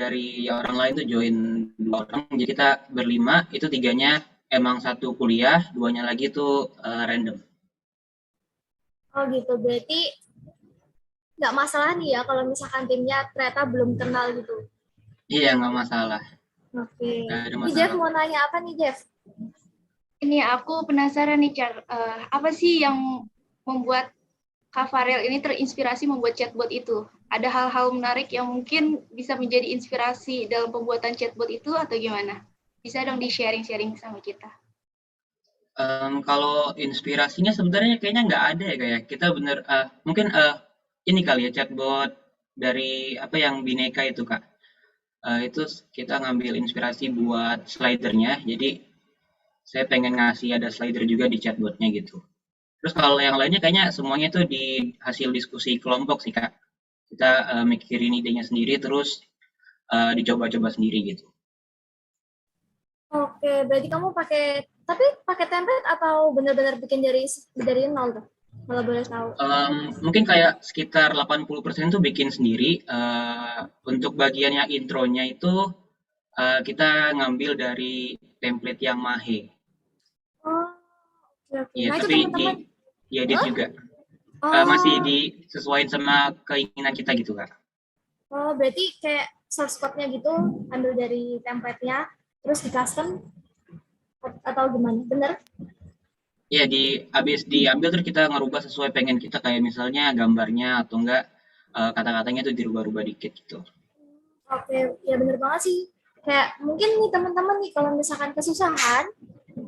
dari orang lain tuh join 2 orang, jadi kita berlima, itu 3-nya emang satu kuliah, 2-nya lagi tuh random. Oh gitu, berarti nggak masalah nih ya kalau misalkan timnya ternyata belum kenal gitu. Iya, nggak masalah. Oke. Nggak ada Ini Jeff masalah. mau nanya apa nih Jeff? Ini aku penasaran nih, Char. Apa sih yang membuat Kak Farel ini terinspirasi membuat chatbot itu? Ada hal-hal menarik yang mungkin bisa menjadi inspirasi dalam pembuatan chatbot itu atau gimana? Bisa dong di-sharing-sharing sama kita. Kalau inspirasinya sebenarnya kayaknya nggak ada ya kayak kita bener mungkin ini kali ya chatbot dari apa yang Bineka itu Kak. Itu kita ngambil inspirasi buat slidernya. Jadi saya pengen ngasih ada slider juga di chatbotnya gitu. Terus kalau yang lainnya kayaknya semuanya tuh di hasil diskusi kelompok sih Kak. Kita mikirin idenya sendiri terus dicoba-coba sendiri gitu. Oke, berarti kamu pakai template atau benar-benar bikin dari nol tuh? Kalau boleh tahu. Mungkin kayak sekitar 80% tuh bikin sendiri. Untuk bagian yang intronya itu kita ngambil dari template yang Mahe. Oh, oke oke. Iya, Nah itu tapi teman-teman. diedit Hah? juga. Masih Oh, disesuaikan sama keinginan kita gitu, Kak. oh berarti kayak source code-nya gitu ambil dari template-nya, terus di custom atau gimana? Bener? Iya, habis diambil terus kita ngerubah sesuai pengen kita kayak misalnya gambarnya atau enggak kata-katanya tuh dirubah-rubah dikit gitu. Oke, ya bener banget sih. Kayak mungkin nih teman-teman nih kalau misalkan kesusahan,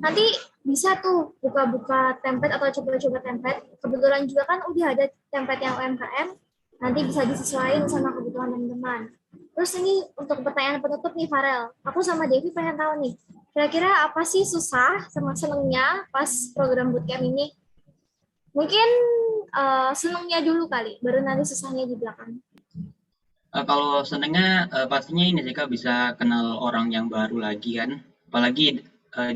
nanti bisa tuh buka-buka template atau coba-coba template. Kebetulan juga kan udah ada template yang UMKM, nanti bisa disesuaikan sama kebutuhan teman-teman. Terus ini untuk pertanyaan penutup nih Farel, aku sama Devi pengen tahu nih, kira-kira apa sih susah sama senengnya pas program bootcamp ini? Mungkin senengnya dulu kali, baru nanti susahnya di belakang. Kalau senengnya pastinya ini sih Kak bisa kenal orang yang baru lagi kan. Apalagi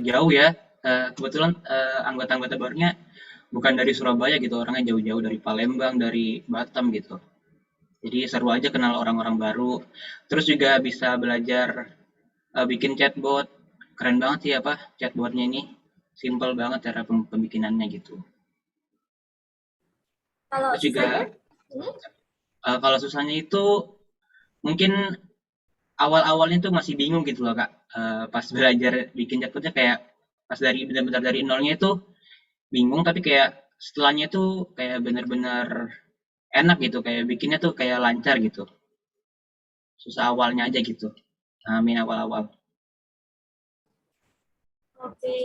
jauh ya. Kebetulan anggota-anggota barunya bukan dari Surabaya gitu, orangnya jauh-jauh dari Palembang, dari Batam gitu. Jadi seru aja kenal orang-orang baru. Terus juga bisa belajar bikin chatbot. Keren banget sih apa chatbotnya ini. Simple banget cara pembikinannya gitu. Kalau Terus juga susahnya, ini kalau susahnya itu mungkin awal-awalnya tuh masih bingung gitu loh Kak. Pas belajar bikin chatbotnya kayak pas dari benar-benar dari nolnya itu bingung tapi kayak setelahnya tuh kayak benar-benar enak gitu kayak bikinnya tuh kayak lancar gitu. Susah awalnya aja gitu. Amin awal-awal. oke.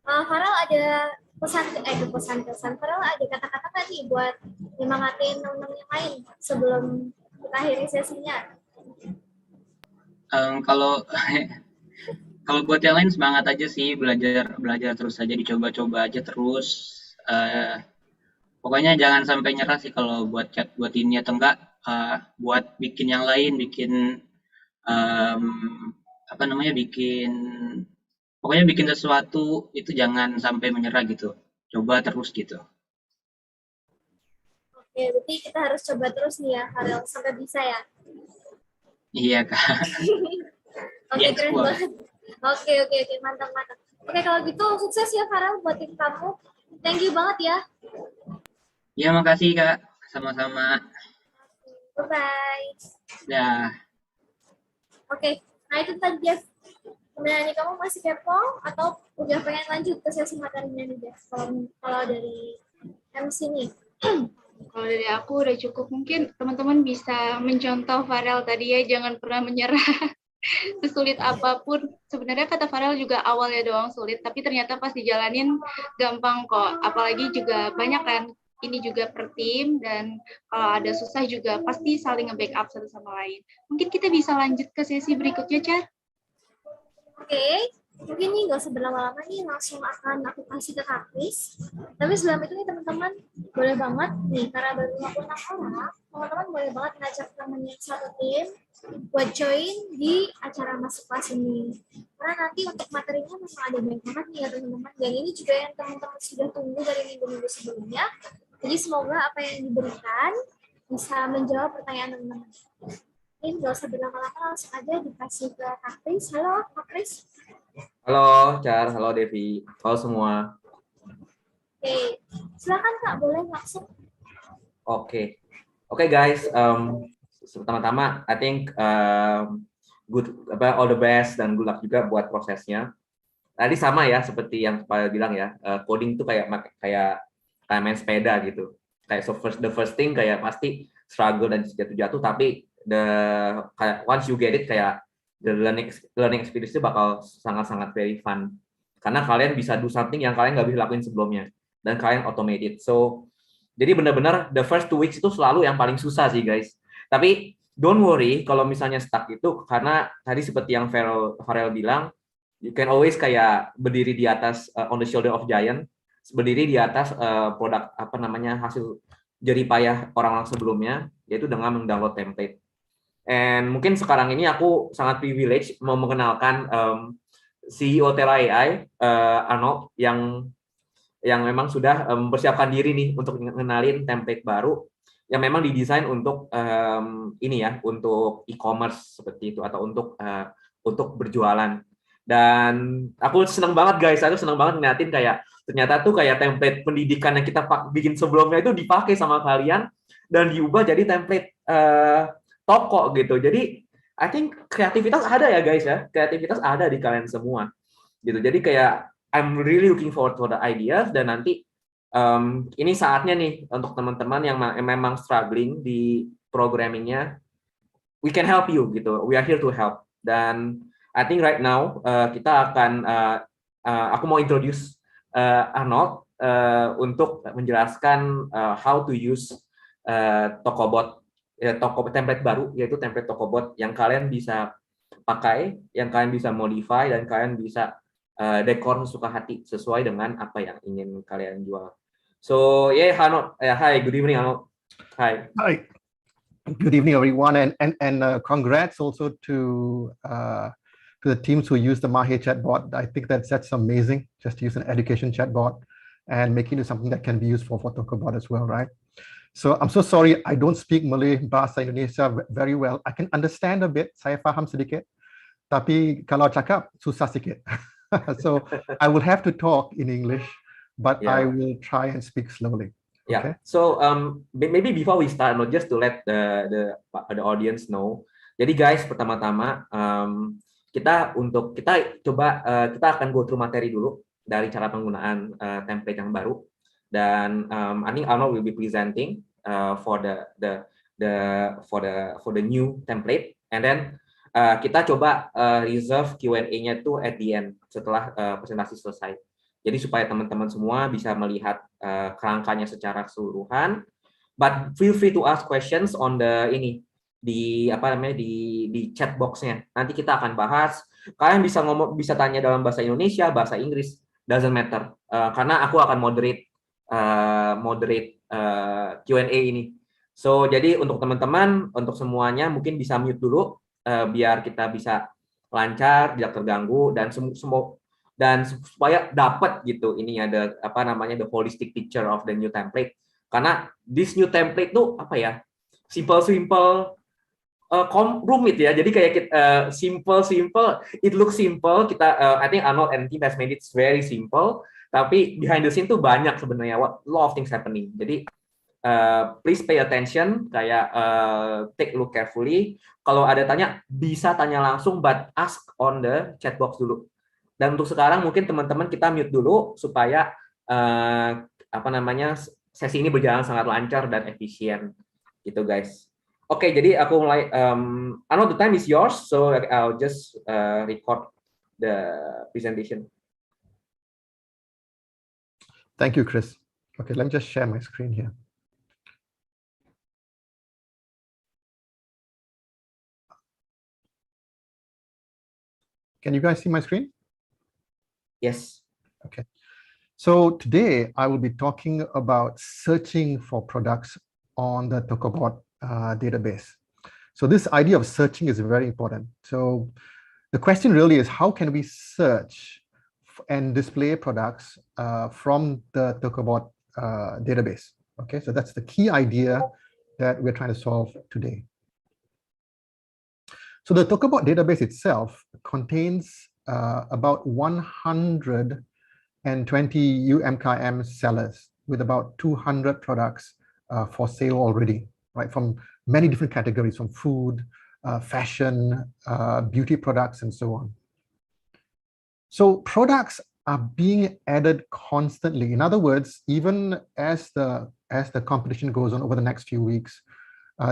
Farel ada pesan-pesan. Farel ada kata-kata nggak nih buat nyemangatin teman-teman yang lain sebelum kita akhiri sesinya? Kalau kalau buat yang lain semangat aja sih belajar belajar terus aja dicoba-coba aja terus. Eh, Pokoknya jangan sampai nyerah sih kalau buat chat buat ini atau enggak buat bikin yang lain bikin em, apa namanya bikin pokoknya bikin sesuatu itu jangan sampai menyerah gitu. Coba terus gitu. Oke, berarti kita harus coba terus nih ya, Farel, sampai bisa ya. Iya Kak. Oke, keren Diekspor. banget. Oke, mantap, mantap. Oke, kalau gitu sukses ya Farel buat tim kamu. Thank you banget ya. Ya makasih Kak. Sama-sama. Bye-bye. Dah. Oke, nah itu tadi Jeff. Sebenarnya kamu masih kepo atau udah pengen lanjut ke sesi materinya nih Jeff? Kalau dari MC nih. Kalau dari aku udah cukup. Mungkin teman-teman bisa mencontoh Farel tadi ya, jangan pernah menyerah. Sesulit apapun, sebenarnya kata Farel juga awalnya doang sulit, tapi ternyata pas dijalanin gampang kok. Apalagi juga banyak kan, ini juga per tim, dan kalau ada susah juga pasti saling nge-backup satu sama lain. Mungkin kita bisa lanjut ke sesi berikutnya, Char? Oke, mungkin nih nggak usah berlama-lama nih, langsung akan aku kasih ke Kak Kris. Tapi sebelum itu nih teman-teman, boleh banget nih, karena baru 56 orang, teman-teman boleh banget ngajak temennya satu tim buat join di acara Masterclass ini. Karena nanti untuk materinya memang ada banyak banget nih ya teman-teman, dan ini juga yang teman-teman sudah tunggu dari minggu-minggu sebelumnya. Jadi semoga apa yang diberikan bisa menjawab pertanyaan teman-teman. Ini nggak usah berlama-lama, langsung aja dikasih ke Kak Kris. Halo, Kak Kris. Halo, Char. Halo, Devi. Halo semua. Oke, silakan Kak, boleh langsung. Oke, guys. Pertama-tama, I think all the best dan good luck juga buat prosesnya. Tadi sama ya, seperti yang Pak bilang ya, coding tuh kayak main sepeda gitu. Kayak the first thing kayak pasti struggle dan jatuh-jatuh, tapi once you get it, kayak the learning experience itu bakal sangat-sangat very fun. Karena kalian bisa do something yang kalian nggak bisa lakuin sebelumnya, dan kalian automated. So, jadi benar-benar the first 2 weeks itu selalu yang paling susah sih guys. Tapi don't worry kalau misalnya stuck itu, karena tadi seperti yang Farel bilang, you can always kayak berdiri di atas on the shoulder of giant, berdiri di atas produk hasil jerih payah orang-orang sebelumnya, yaitu dengan mendownload template. And mungkin sekarang ini aku sangat privilege mau mengenalkan CEO Tokobot Arnold yang memang sudah mempersiapkan diri nih untuk mengenalin template baru yang memang didesain untuk untuk e-commerce seperti itu, atau untuk berjualan. Dan aku senang banget guys, aku senang banget ngeliatin kayak ternyata tuh kayak template pendidikan yang kita bikin sebelumnya itu dipakai sama kalian dan diubah jadi template toko gitu. Jadi I think kreativitas ada ya guys ya, kreativitas ada di kalian semua gitu. Jadi kayak I'm really looking forward to the ideas, dan nanti ini saatnya nih untuk teman-teman yang memang struggling di programmingnya, we can help you gitu. We are here to help. Dan I think right now kita akan aku mau introduce Arnold untuk menjelaskan how to use Tokobot template baru, yaitu template Tokobot yang kalian bisa pakai, yang kalian bisa modify, dan kalian bisa dekor sesuka hati sesuai dengan apa yang ingin kalian jual. So Arnold, hi, good evening Arnold. Hi. Hi. Good evening, everyone, and congrats also to the teams who use the Mahe chatbot. I think that's amazing. Just to use an education chatbot and making it something that can be used for Tokobot as well, right? So I'm so sorry I don't speak Malay bahasa Indonesia very well. I can understand a bit, saya faham sedikit, tapi kalau cakap susah sedikit. So I will have to talk in English, but I will try and speak slowly. Yeah. Okay. So maybe before we start, just to let the audience know. Jadi guys, pertama-tama kita akan go through materi dulu dari cara penggunaan template yang baru, dan I think Arnold will be presenting for the new template, and then kita coba reserve Q&A-nya tuh at the end setelah presentasi selesai. Jadi supaya teman-teman semua bisa melihat kerangkanya secara keseluruhan. But feel free to ask questions on di chat box-nya. Nanti kita akan bahas. Kalian bisa tanya dalam bahasa Indonesia, bahasa Inggris, doesn't matter. Karena aku akan moderate Q&A ini. So jadi untuk teman-teman, untuk semuanya mungkin bisa mute dulu biar kita bisa lancar, tidak terganggu, dan supaya dapat gitu ini ada the holistic picture of the new template. Karena this new template tuh simple rumit ya. Jadi kayak simple, it looks simple. I think Arnold and team has made it very simple, tapi behind the scene tuh banyak sebenarnya lot of things happening. Jadi please pay attention, kayak take a look carefully. Kalau ada tanya bisa tanya langsung, but ask on the chat box dulu. Dan untuk sekarang mungkin teman-teman kita mute dulu supaya sesi ini berjalan sangat lancar dan efisien gitu guys. Oke, jadi aku mulai. I know the time is yours, so I'll just record the presentation. Thank you, Chris. Okay, let me just share my screen here. Can you guys see my screen? Yes. Okay. So today I will be talking about searching for products on the Tokobot database. So this idea of searching is very important. So the question really is, how can we search and display products from the Tokobot database? Okay, so that's the key idea that we're trying to solve today. So the Tokobot database itself contains about 120 UMKM sellers with about 200 products for sale already, right? From many different categories, from food, fashion, beauty products, and so on. So products are being added constantly. In other words, even as the competition goes on over the next few weeks,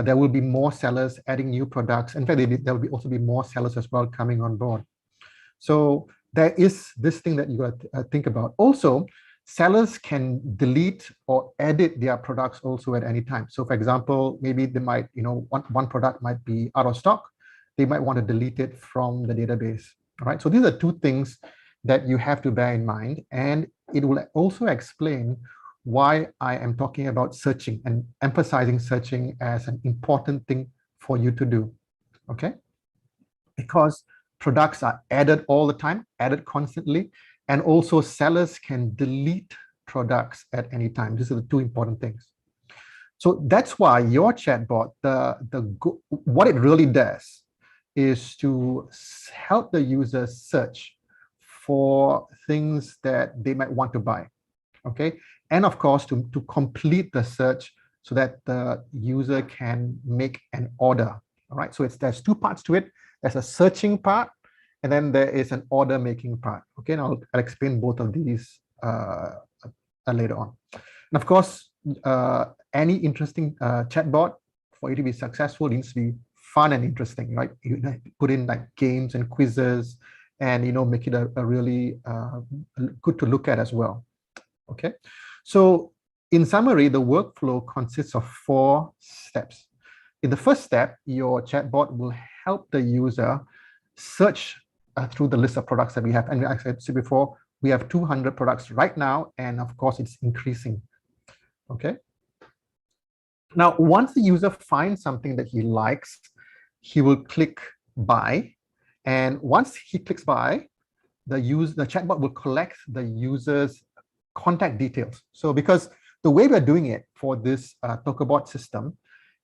there will be more sellers adding new products. In fact, there will also be more sellers as well coming on board. So there is this thing that you got to think about. Also, sellers can delete or edit their products also at any time. So for example, maybe they might, one product might be out of stock. They might want to delete it from the database. All right. So these are two things that you have to bear in mind. And it will also explain why I am talking about searching and emphasizing searching as an important thing for you to do. Okay. Because products are added all the time, added constantly, and also sellers can delete products at any time. These are the two important things. So that's why your chatbot, what it really does is to help the user search for things that they might want to buy, okay? And of course, to complete the search so that the user can make an order, all right? So there's two parts to it. There's a searching part, and then there is an order making part, okay? And I'll explain both of these later on. And of course, any interesting chatbot, for it to be successful, needs to be fun and interesting, right? You put in like games and quizzes, and make it a really good to look at as well. Okay, so in summary, the workflow consists of 4 steps. In the first step, your chatbot will help the user search through the list of products that we have. And like I said before, we have 200 products right now, and of course, it's increasing. Okay. Now, once the user finds something that he likes, he will click buy. And once he clicks buy, the chatbot will collect the user's contact details. So because the way we're doing it for this Tokobot system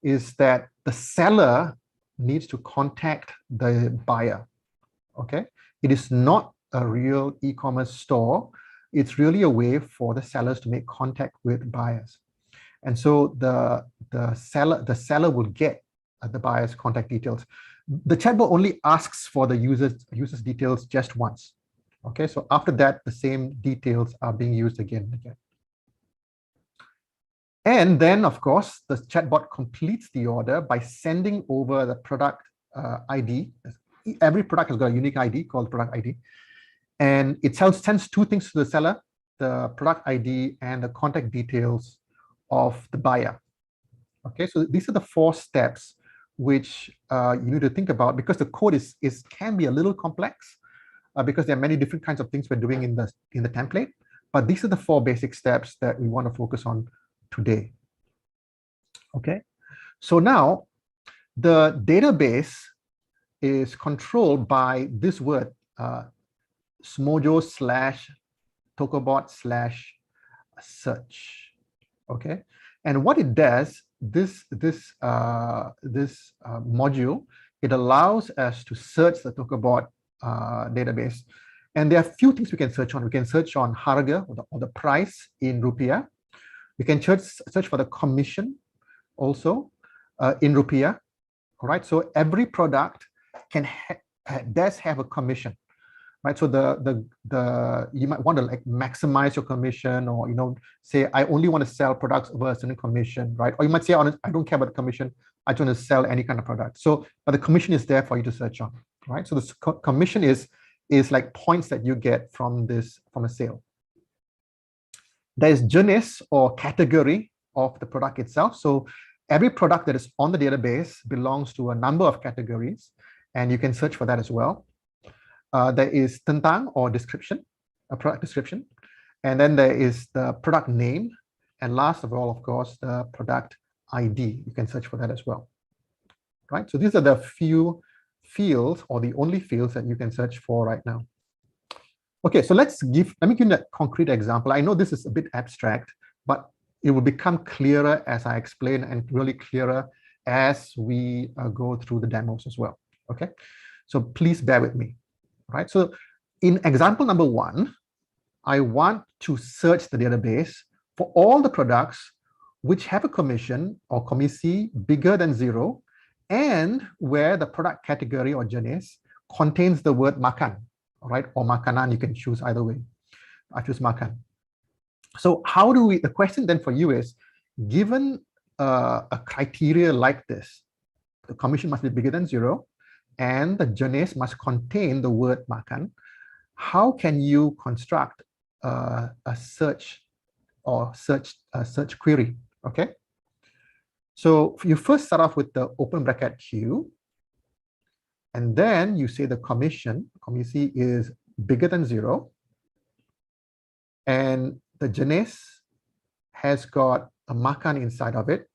is that the seller needs to contact the buyer, okay? It is not a real e-commerce store. It's really a way for the sellers to make contact with buyers. And so the seller will get the buyer's contact details. The chatbot only asks for the user's details just once. Okay, so after that, the same details are being used again and again. And then, of course, the chatbot completes the order by sending over the product ID. Every product has got a unique ID called product ID. And it sends 2 things to the seller, the product ID and the contact details of the buyer. Okay, so these are the 4 steps which you need to think about, because the code can be a little complex because there are many different kinds of things we're doing in the template. But these are the 4 basic steps that we want to focus on today. Okay, so now the database is controlled by this word, Smojo/Tokobot/search. Okay, and what it does, this module, it allows us to search the Tokobot database, and there are a few things we can search on. We can search on harga, or the price in rupiah. We can search for the commission also in rupiah. All right, so every product does have a commission, right? So you might want to like maximize your commission, or say I only want to sell products over a certain commission, right? Or you might say, I don't care about the commission, I just want to sell any kind of product. So, but the commission is there for you to search on, right? So the commission is like points that you get from a sale. There is jenis, or category of the product itself. So every product that is on the database belongs to a number of categories, and you can search for that as well. There is tentang, or description, a product description. And then there is the product name. And last of all, of course, the product ID. You can search for that as well. Right? So these are the few fields, or the only fields that you can search for right now. Okay, so let me give you a concrete example. I know this is a bit abstract, but it will become clearer as I explain, and really clearer as we go through the demos as well. Okay, so please bear with me. Right, so in example number 1, I want to search the database for all the products which have a commission or komisi bigger than 0 and where the product category or jenis contains the word makan, all right, or makanan. You can choose either way. I choose makan. So how do we, the question then for you is, given a criteria like this, the commission must be bigger than 0 and the jenis must contain the word makan, how can you construct a search or search query? Okay, so you first start off with the open bracket Q, and then you say the komisi is bigger than 0, and the jenis has got a makan inside of it,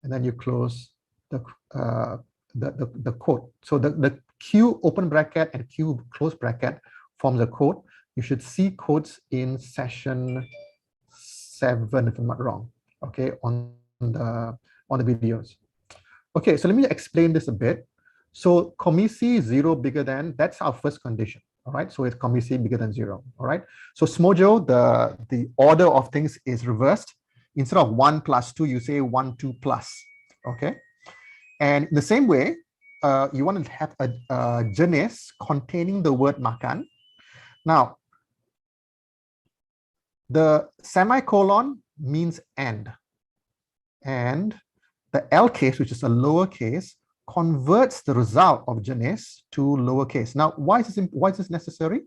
and then you close the quote. So the Q open bracket and Q close bracket forms a quote. You should see quotes in session 7, if I'm not wrong, okay, on the videos. Okay, so let me explain this a bit. So komisi 0 bigger than, that's our first condition. All right, so it's komisi bigger than 0. All right, so Smojo, the order of things is reversed. Instead of 1 plus 2, you say 1, 2 plus. Okay, and in the same way, you want to have a jenis containing the word makan. Now, the semicolon means and the L case, which is a lowercase, converts the result of jenis to lowercase. Now, why is this necessary?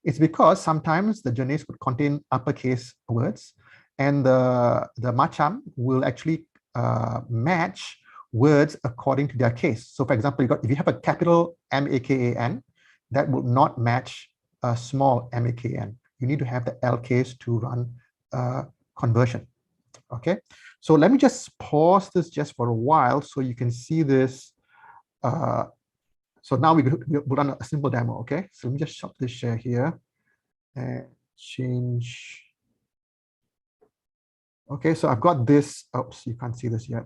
It's because sometimes the jenis could contain uppercase words, and the macam will actually match words according to their case. So, for example, if you have a capital MAKAN, that will not match a small MAKN. You need to have the L case to run conversion. Okay, so let me just pause this just for a while so you can see this. So now we'll run a simple demo. Okay, so let me just stop this share here and change. Okay, so I've got this. Oops, you can't see this yet.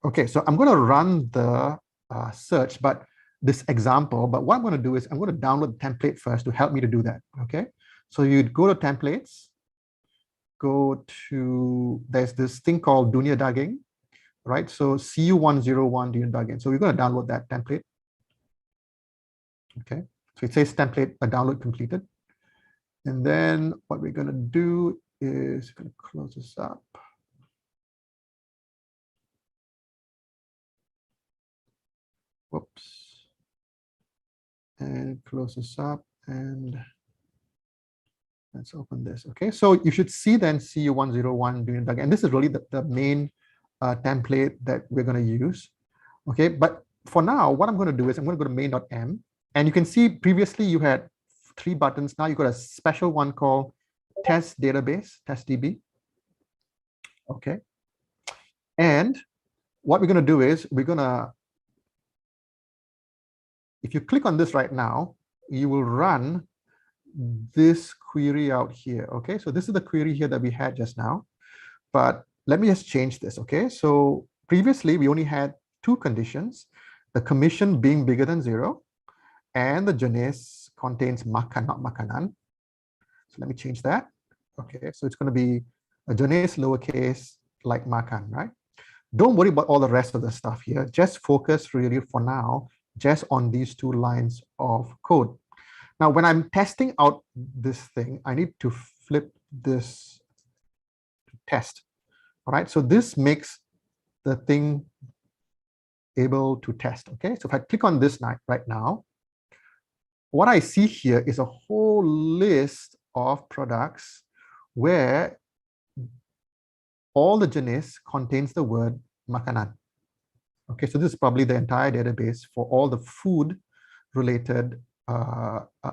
Okay, so I'm going to run the search, but this example, but what I'm going to do is I'm going to download the template first to help me to do that. Okay, so you'd go to templates, go to, there's this thing called Dunia Daging, right? So CU101 Dunia Daging. So we're going to download that template. Okay, so it says template download completed. And then what we're going to do is going to close this up. Whoops. And close this up, and let's open this. Okay, so you should see then CU101 doing it, and this is really the main template that we're going to use. Okay, but for now, what I'm going to do is I'm going to go to main.m, and you can see previously you had 3 buttons. Now you've got a special one called test database, test DB. Okay, and what we're going to do is we're going to, if you click on this right now, you will run this query out here. Okay, so this is the query here that we had just now, but let me just change this. Okay, so previously we only had 2 conditions, the commission being bigger than 0 and the jenis contains makan, not makanan. So let me change that. Okay, so it's going to be a jenis lowercase like makan, right? Don't worry about all the rest of the stuff here, just focus really for now just on these 2 lines of code. Now, when I'm testing out this thing, I need to flip this to test. All right, so this makes the thing able to test. Okay, so if I click on this right now, what I see here is a whole list of products where all the jenis contains the word makanan. Okay, so this is probably the entire database for all the food related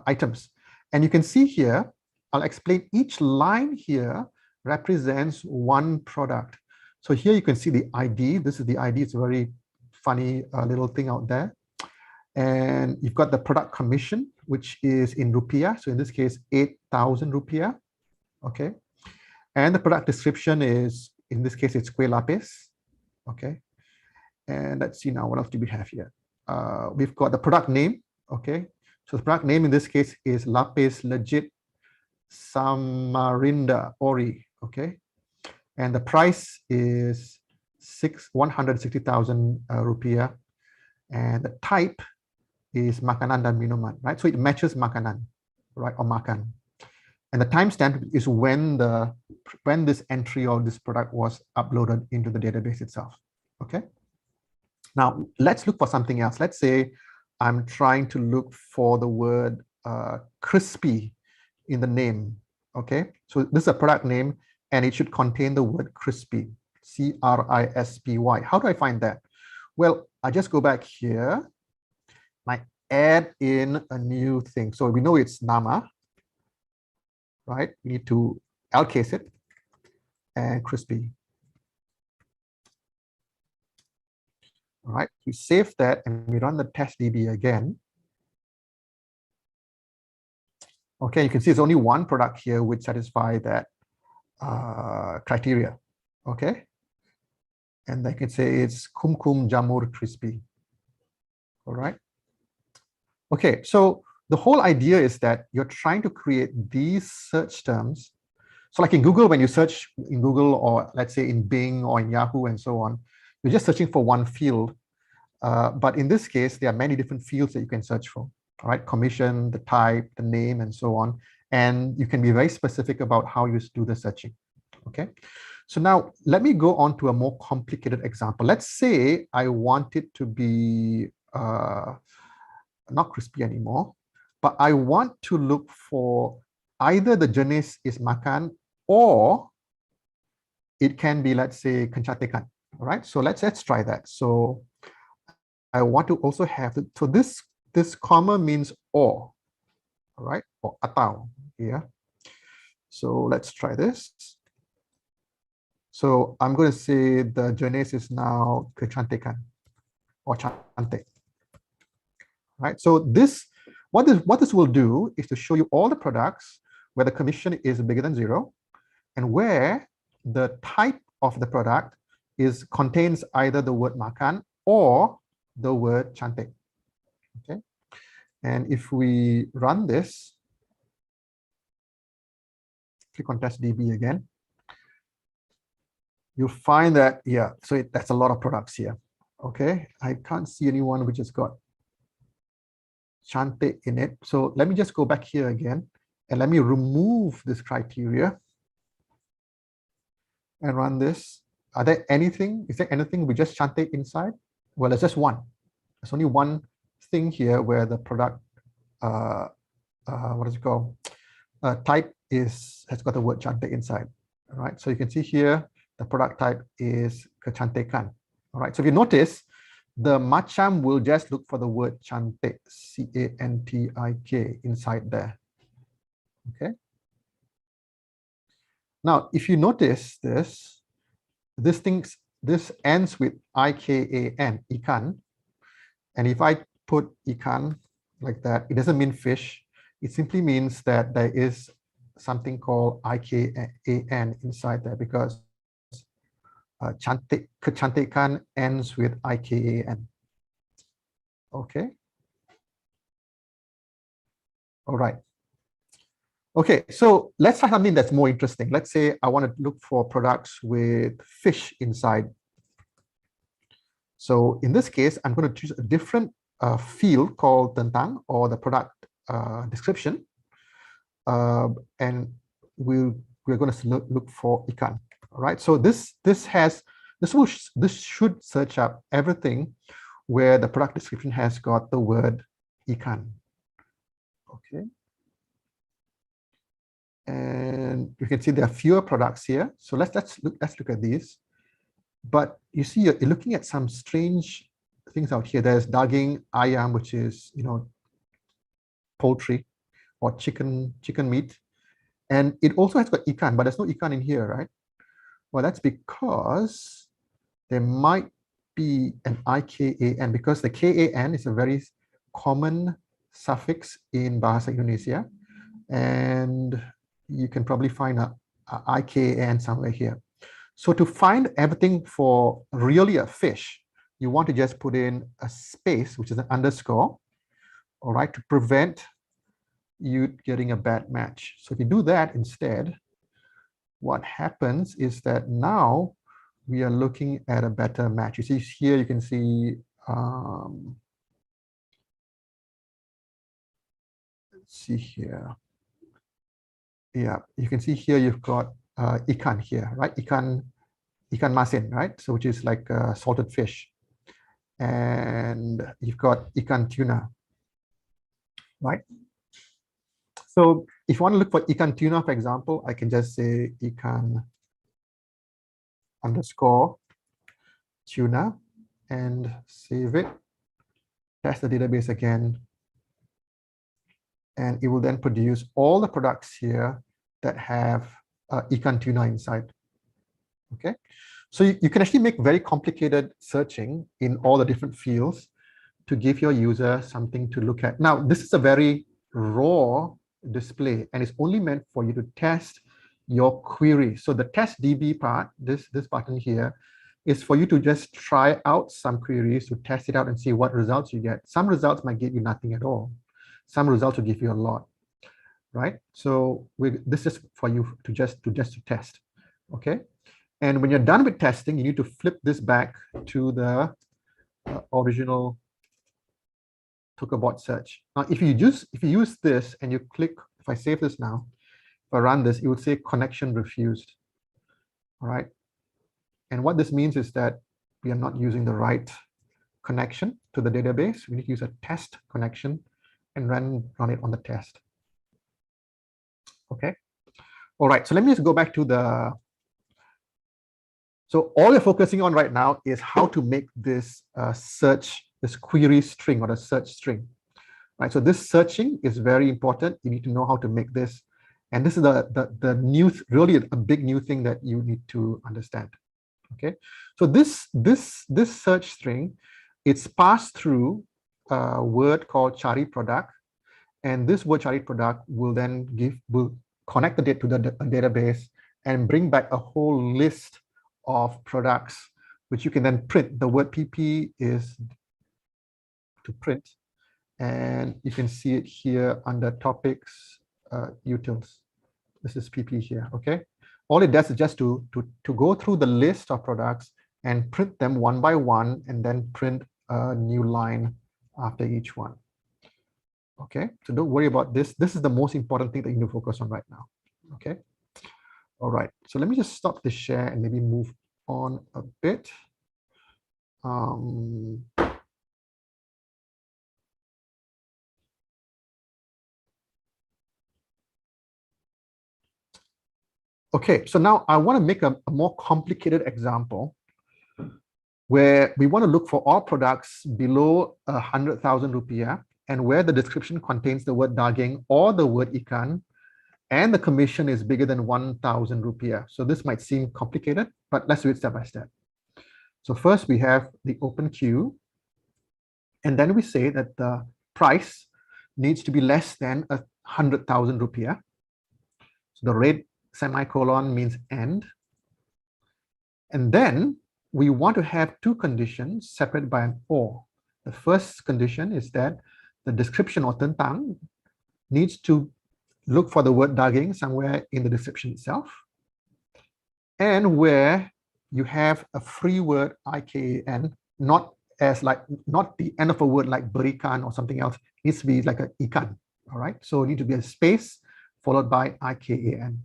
items. And you can see here, I'll explain each line here represents 1 product. So here you can see the ID. This is the ID. It's a very funny little thing out there. And you've got the product commission, which is in rupiah. So in this case, 8,000 rupiah. Okay. And the product description is, in this case, it's kue lapis. Okay. And let's see now, what else do we have here? We've got the product name. Okay. So the product name in this case is Lapis Legit Samarinda Ori. Okay. And the price is 160,000 rupiah. And the type is makanan dan minuman, right? So it matches makanan, right, or makan. And the timestamp is when this entry or this product was uploaded into the database itself. Okay. Now let's look for something else. Let's say I'm trying to look for the word crispy in the name. Okay. So this is a product name, and it should contain the word crispy, C-R-I-S-P-Y. How do I find that? Well, I just go back here. I add in a new thing. So we know it's nama, right? We need to case it, and crispy. All right, we save that and we run the test DB again. Okay, you can see there's only one product here which satisfies that criteria. Okay, and I can say it's kumkum jamur crispy. All right. Okay, so the whole idea is that you're trying to create these search terms. So like in Google, when you search in Google, or let's say in Bing or in Yahoo and so on, you're just searching for one field. But in this case, there are many different fields that you can search for, all right? Commission, the type, the name, and so on. And you can be very specific about how you do the searching, okay? So now let me go on to a more complicated example. Let's say I want it to be not crispy anymore, but I want to look for either the jenis is makan, or it can be, let's say, kecantikan. All right, so let's try that. So I want to also have the, so this comma means or, all right, or atau here. So let's try this. So I'm going to say the jenis is now kecantikan or cantik. Right. So this, what this will do is to show you all the products where the commission is bigger than 0, and where the type of the product contains either the word makan or the word cantik. Okay. And if we run this, click on test DB again, you'll find that, yeah, so that's a lot of products here. Okay. I can't see anyone which has got cantik in it. So let me just go back here again, and let me remove this criteria and run this. Are there anything, is there anything with just cantik inside? Well, there's just one. There's only one thing here where the product, what is it called? Type has got the word cantik inside. All right, so you can see here, the product type is kecantikan. All right, so if you notice, the macam will just look for the word cantik, C-A-N-T-I-K, inside there. Okay. Now, if you notice this ends with I-K-A-N, ikan. And if I put ikan like that, it doesn't mean fish. It simply means that there is something called I-K-A-N inside there, because kecantikan ends with I-K-A-N. Okay. All right. Okay, so let's try something that's more interesting. Let's say I want to look for products with fish inside. So in this case, I'm going to choose a different field called tentang, or the product description. And we're going to look for ikan. All right, so this should search up everything where the product description has got the word ikan. Okay. And you can see there are fewer products here. So let's look at these. But you see, you're looking at some strange things out here. There's daging ayam, which is, you know, poultry or chicken meat. And it also has got ikan, but there's no ikan in here, right? Well, that's because there might be an IKAN, because the KAN is a very common suffix in Bahasa Indonesia. And you can probably find out IKN somewhere here. So to find everything for really a fish, you want to just put in a space, which is an underscore, all right, to prevent you getting a bad match. So if you do that instead, what happens is that now we are looking at a better match. You see here, you can see, let's see here. Yeah, you can see here you've got ikan here, right? Ikan masin, right? So which is like salted fish. And you've got ikan tuna, right? So if you want to look for ikan tuna, for example, I can just say ikan underscore tuna and save it. Test the database again. And it will then produce all the products here that have ikan tuna inside. Okay, so you can actually make very complicated searching in all the different fields to give your user something to look at. Now, this is a very raw display, and it's only meant for you to test your query. So the test DB part, this button here, is for you to just try out some queries to test it out and see what results you get. Some results might give you nothing at all. Some results will give you a lot, right? So this is for you to just test, okay? And when you're done with testing, you need to flip this back to the original Tokobot search. Now, if you use this and you click, if I save this now, if I run this, it would say connection refused. All right. And what this means is that we are not using the right connection to the database. We need to use a test connection and run it on the test. Okay. All right. So let me just go back to the. So all we're focusing on right now is how to make this this query string or a search string, right? So this searching is very important. You need to know how to make this, and this is the new, really a big new thing that you need to understand. Okay, so this search string, it's passed through a word called chari product, and this word chari product will then will connect the data to the database and bring back a whole list of products, which you can then print. The word PP is to print, and you can see it here under topics, utils. This is PP here, okay? All it does is just to go through the list of products and print them one by one, and then print a new line after each one. Okay, so don't worry about this. This is the most important thing that you need to focus on right now, okay? All right, so let me just stop the share and maybe move on a bit. Okay, so now I want to make a more complicated example where we want to look for all products below 100,000 rupiah and where the description contains the word daging or the word ikan, and the commission is bigger than 1,000 rupiah. So this might seem complicated, but let's do it step by step. So first we have the open queue, and then we say that the price needs to be less than 100,000 rupiah. So the red semicolon means end. And then we want to have two conditions separated by an or. The first condition is that the description or tentang needs to look for the word daging somewhere in the description itself, and where you have a free word IKAN, not the end of a word like berikan or something else. It needs to be like a ikan. All right, so it needs to be a space followed by IKAN.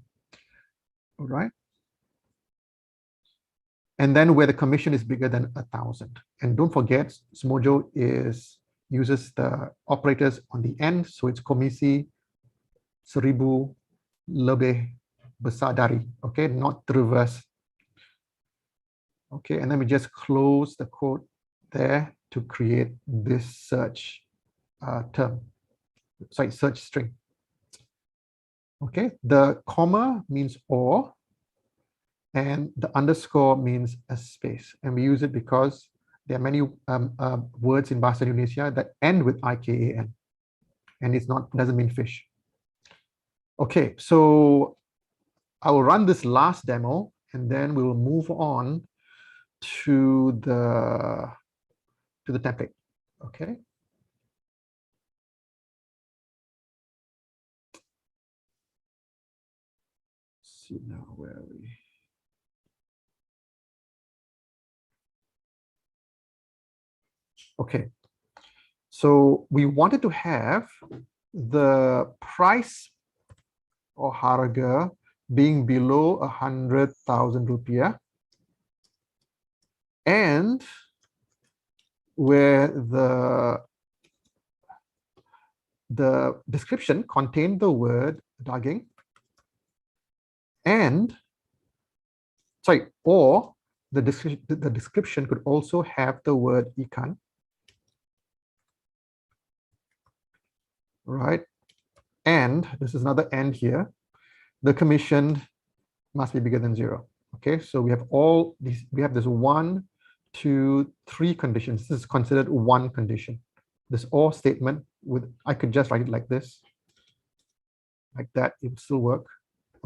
All right, and then where the commission is bigger than 1,000. And don't forget, Smojo uses the operators on the end, so it's komisi 1,000 lebih besar dari, okay, not the reverse. Okay, and then we just close the quote there to create this search search string. Okay, the comma means or, and the underscore means a space, and we use it because there are many words in Bahasa Indonesia that end with IKAN, and doesn't mean fish. Okay, so I will run this last demo, and then we will move on to the template. Okay. Let's see now where are we? Okay. So we wanted to have the price or harga being below 100,000 rupiah, and where the description contained the word daging, and or the description could also have the word ikan, right? And this is another and here. The commission must be bigger than 0. Okay, so we have all these. We have this 1, 2, 3 conditions. This is considered one condition. This or statement with, I could just write it like this, like that. It would still work.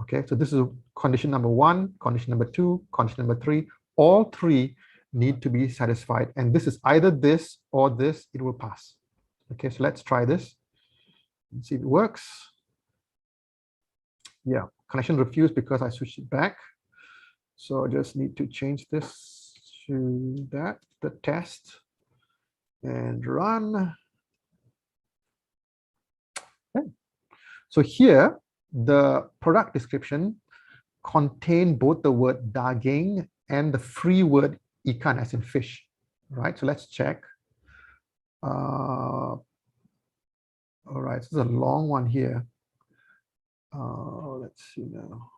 Okay, so this is condition number 1, condition number 2, condition number 3. All 3 need to be satisfied, and this is either this or this. It will pass. Okay, so let's try this and see if it works. Yeah, connection refused because I switched it back. So I just need to change this to that, the test, and run. Okay. So here, the product description contain both the word daging and the free word ikan, as in fish, right? So let's check. All right, this is a long one here. Let's see now.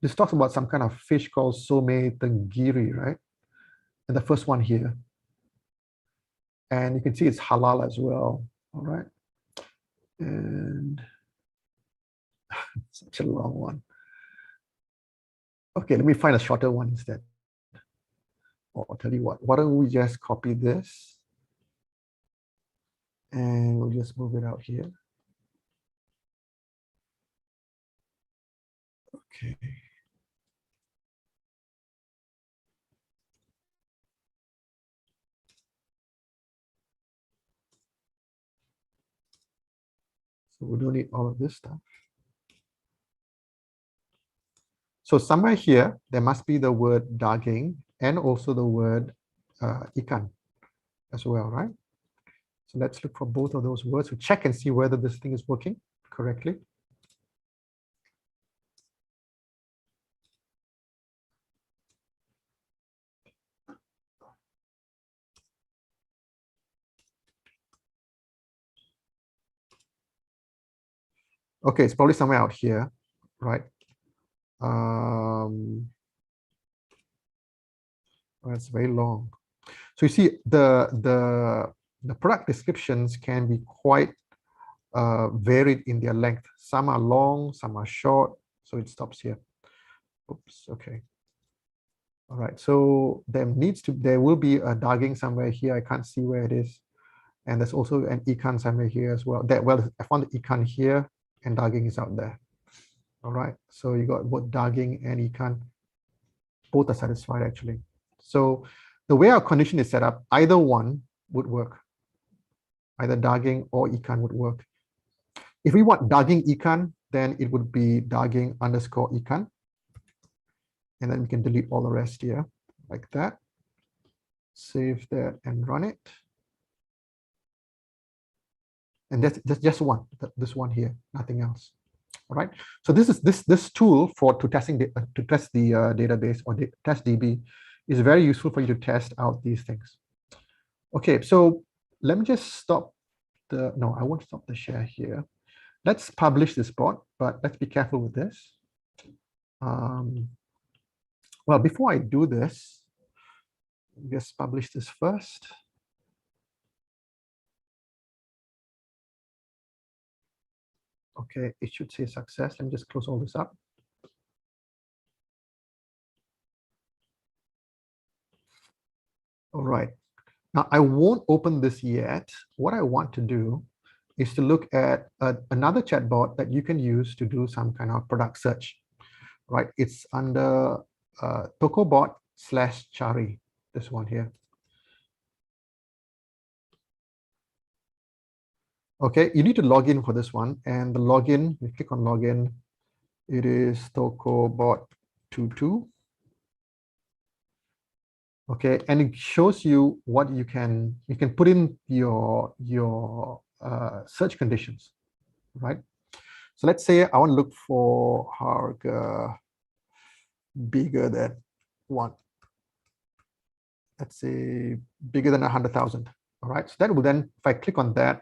This talks about some kind of fish called some tenggiri, right? And the first one here. And you can see it's halal as well, all right? And such a long one. Okay, let me find a shorter one instead. Or I'll tell you what, why don't we just copy this and we'll just move it out here. Okay. So we don't need all of this stuff. So somewhere here, there must be the word daging and also the word ikan as well, right? So let's look for both of those words to check and see whether this thing is working correctly. Okay, it's probably somewhere out here, right? Well, it's very long. So you see, the product descriptions can be quite varied in their length. Some are long, some are short. So it stops here. Oops. Okay. All right. So there will be a daging somewhere here. I can't see where it is. And there's also an ikan somewhere here as well. I found the ikan here, and daging is out there. All right. So you got both daging and ikan. Both are satisfied actually. So the way our condition is set up, either one would work. Either daging or ikan would work. If we want daging ikan, then it would be daging underscore ikan. And then we can delete all the rest here like that. Save that and run it. And that's just one, this one here, nothing else. All right. So this tool to test the database or test DB is very useful for you to test out these things. Okay, so let me just stop no, I won't stop the share here. Let's publish this bot, but let's be careful with this. Well, before I do this, just publish this first. Okay, it should say success. Let me just close all this up. All right. Now, I won't open this yet. What I want to do is to look at another chatbot that you can use to do some kind of product search, right? It's under Tokobot/Chari, this one here. Okay, you need to log in for this one, and the login, you click on login, it is Tokobot22. Okay, and it shows you what you can put in your search conditions, right? So let's say I want to look for Harga bigger than 1. Let's say bigger than 100,000. All right, so that will then, if I click on that,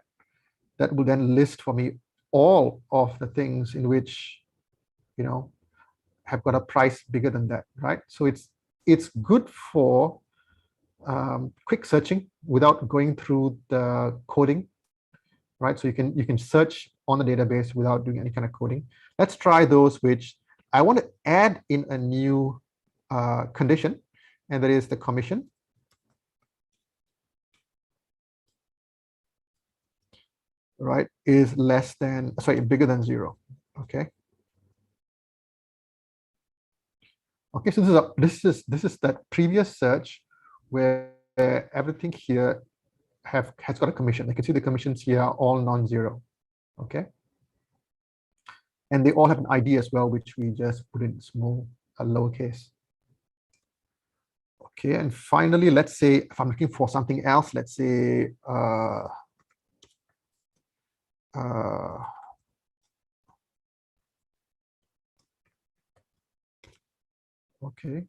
that will then list for me all of the things in which, you know, have got a price bigger than that, right? So it's good for quick searching without going through the coding, right? So you can search on the database without doing any kind of coding. Let's try those which I want to add in a new condition, and that is the commission. Right, is less than, sorry, bigger than 0. Okay. Okay, so this is that previous search where everything here has got a commission. You can see the commissions here are all non-zero. Okay. And they all have an ID as well, which we just put in small, lowercase. Okay, and finally, let's say if I'm looking for something else, let's say okay,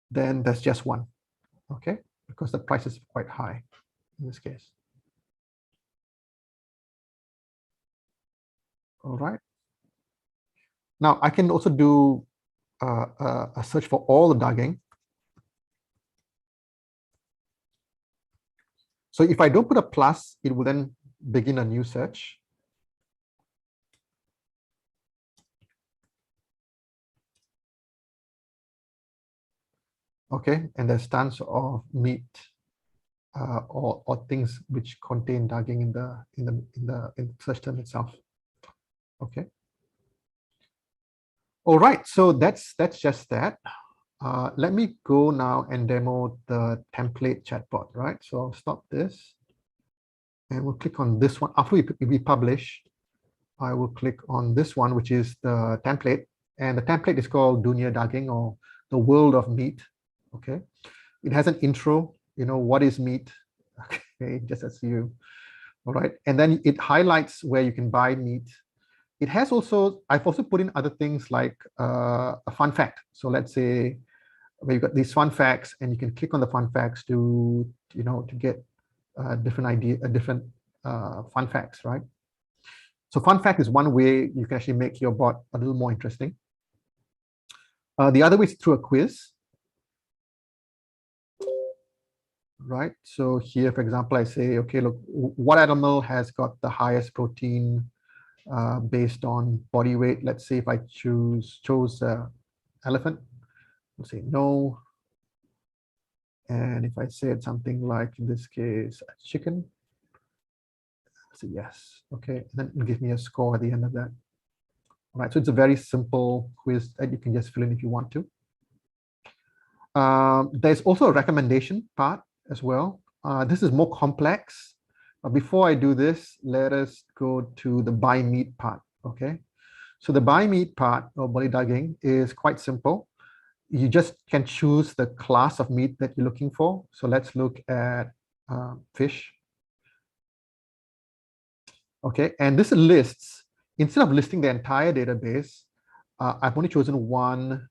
then there's just one, okay, because the price is quite high in this case. All right. Now I can also do a search for all the daging. So if I don't put a plus, it will then begin a new search. Okay, and there's tons of meat or things which contain daging in the search term itself. Okay. All right, so that's just that. Let me go now and demo the template chatbot, right? So I'll stop this and we'll click on this one. After we publish, I will click on this one, which is the template. And the template is called Dunia Daging, or the world of meat. Okay. It has an intro, you know, what is meat? Okay, just as you. All right. And then it highlights where you can buy meat. It has also, I've also put in other things like a fun fact. So let's say where you've got these fun facts, and you can click on the fun facts to, you know, to get different fun facts, right? So fun fact is one way you can actually make your bot a little more interesting. The other way is through a quiz. Right, so here, for example, I say, okay, look, what animal has got the highest protein based on body weight? Let's say if I chose elephant, we'll say no. And if I said something like, in this case, a chicken, I'll say yes. Okay, and then it'll give me a score at the end of that. All right, so it's a very simple quiz that you can just fill in if you want to. There's also a recommendation part as well. This is more complex. Before I do this, let us go to the buy meat part. Okay, so the buy meat part of body daging is quite simple. You just can choose the class of meat that you're looking for. So let's look at fish. Okay, and this lists, instead of listing the entire database, I've only chosen 1,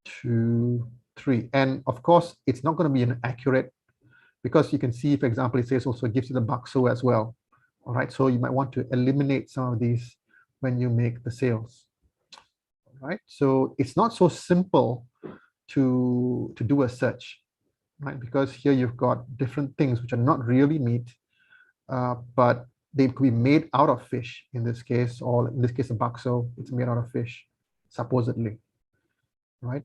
2, 3. And of course, it's not going to be an accurate, because you can see, for example, it says also gives you the bakso as well. All right, so you might want to eliminate some of these when you make the sales. All right, so it's not so simple to do a search, right? Because here you've got different things which are not really meat, but they could be made out of fish in this case, or in this case, a bakso, it's made out of fish, supposedly, right?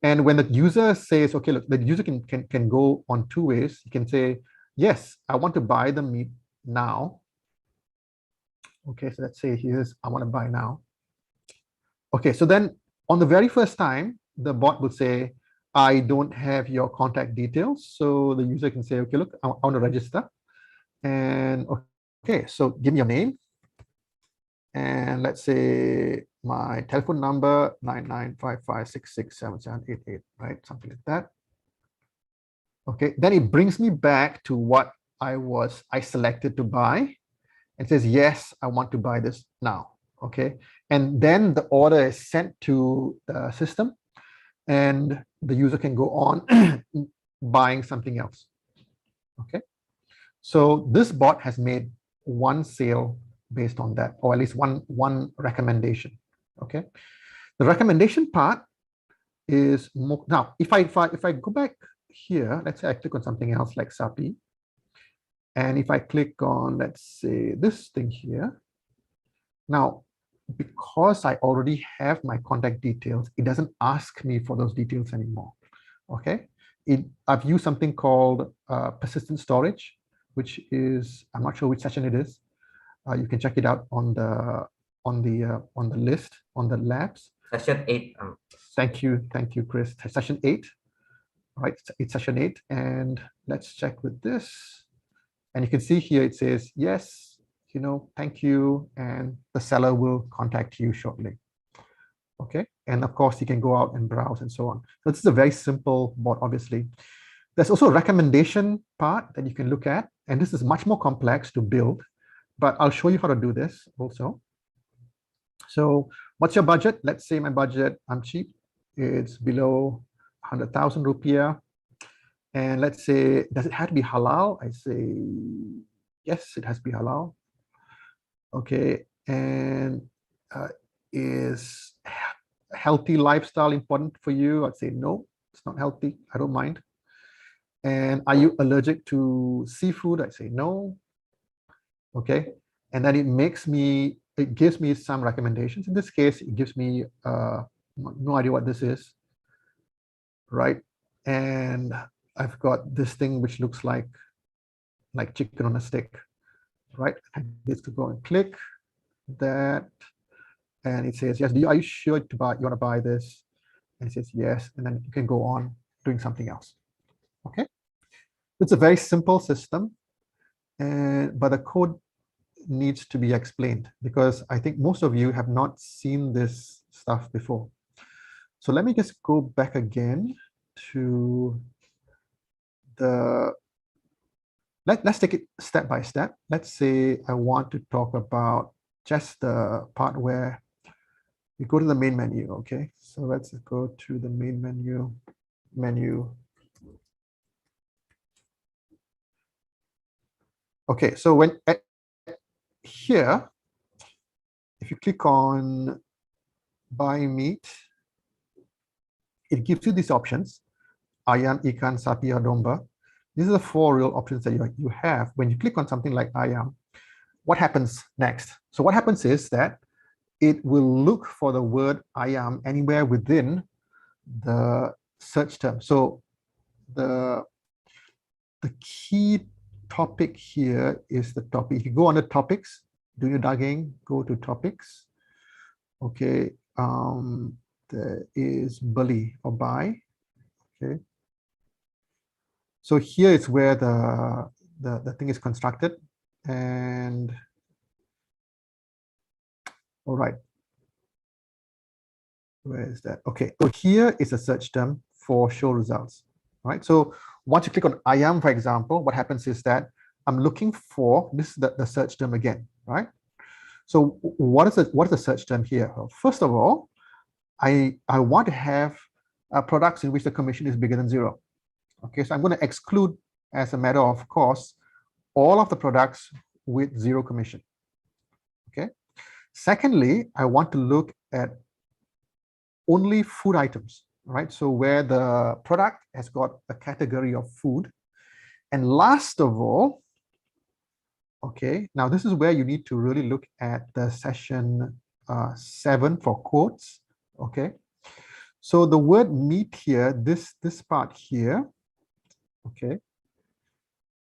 And when the user says, okay, look, the user can go on 2 ways. You can say, yes, I want to buy the meat now. Okay, so let's say here's, I want to buy now. Okay, so then on the very first time, the bot will say, I don't have your contact details. So the user can say, okay, look, I want to register. And okay, so give me your name. And let's say my telephone number, 9955667788, right? Something like that. Okay, then it brings me back to what I selected to buy. It says, yes, I want to buy this now. Okay, and then the order is sent to the system and the user can go on buying something else. Okay, so this bot has made one sale based on that, or at least one recommendation. Okay, the recommendation part is more. Now if I go back here, let's say I click on something else like Sapi, and if I click on, let's say, this thing here, now because I already have my contact details, it doesn't ask me for those details anymore. Okay, I've used something called persistent storage, which is, I'm not sure which session it is. You can check it out on the list on the labs. Session 8. Thank you, Chris. Session 8, right? It's session 8, and let's check with this. And you can see here it says yes. Thank you, and the seller will contact you shortly. Okay, and of course you can go out and browse and so on. So this is a very simple bot, obviously. There's also a recommendation part that you can look at, and this is much more complex to build, but I'll show you how to do this also. So what's your budget? Let's say my budget, I'm cheap, it's below 100,000 rupiah. And let's say, does it have to be halal? I say, yes, it has to be halal. Okay, and is healthy lifestyle important for you? I'd say no, it's not healthy. I don't mind. And are you allergic to seafood? I'd say no. Okay, and then it gives me some recommendations. In this case, it gives me no idea what this is, right? And I've got this thing which looks like chicken on a stick, right? And this to go and click that, and it says yes. Are you sure you want to buy this? And it says yes, and then you can go on doing something else. Okay, it's a very simple system, but the code needs to be explained because I think most of you have not seen this stuff before. So let me just go back again to let's take it step by step. Let's say I want to talk about just the part where we go to the main menu. Okay, so let's go to the main menu. Okay, so when here, if you click on buy meat, it gives you these options: ayam, ikan, sapi, or domba. These are the 4 real options that you have. When you click on something like ayam, what happens next? So what happens is that it will look for the word ayam anywhere within the search term. So the key topic here is the topic. If you go under topics, do your digging, go to topics. Okay, there is beli or buy. Okay, so here is where the thing is constructed. And all right, where is that? Okay, so here is a search term for show results. Right, so once you click on ayam, for example, what happens is that I'm looking for this is the search term again, right? So what is the search term here? Well, first of all, I want to have products in which the commission is bigger than 0. Okay, so I'm going to exclude, as a matter of course, all of the products with 0 commission. Okay. Secondly, I want to look at only food items, right? So where the product has got a category of food. And last of all, okay, now this is where you need to really look at the session 7 for quotes. Okay, so the word meat here, this part here, okay,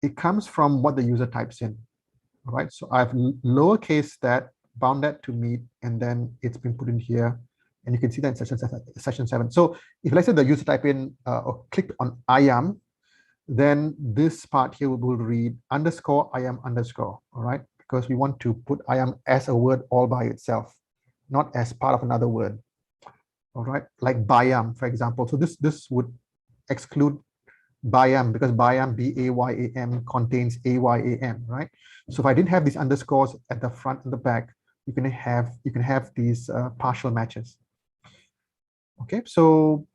it comes from what the user types in. All right, so I've lowercase that, bound that to meet, and then it's been put in here. And you can see that in session 7. So if let's say the user type in or click on I am, then this part here will read underscore I am underscore, all right? Because we want to put I am as a word all by itself, not as part of another word, all right? Like bayam, for example. So this would exclude bayam because bayam, B-A-Y-A-M, contains A-Y-A-M, right? So if I didn't have these underscores at the front and the back, you can have these partial matches. Okay, so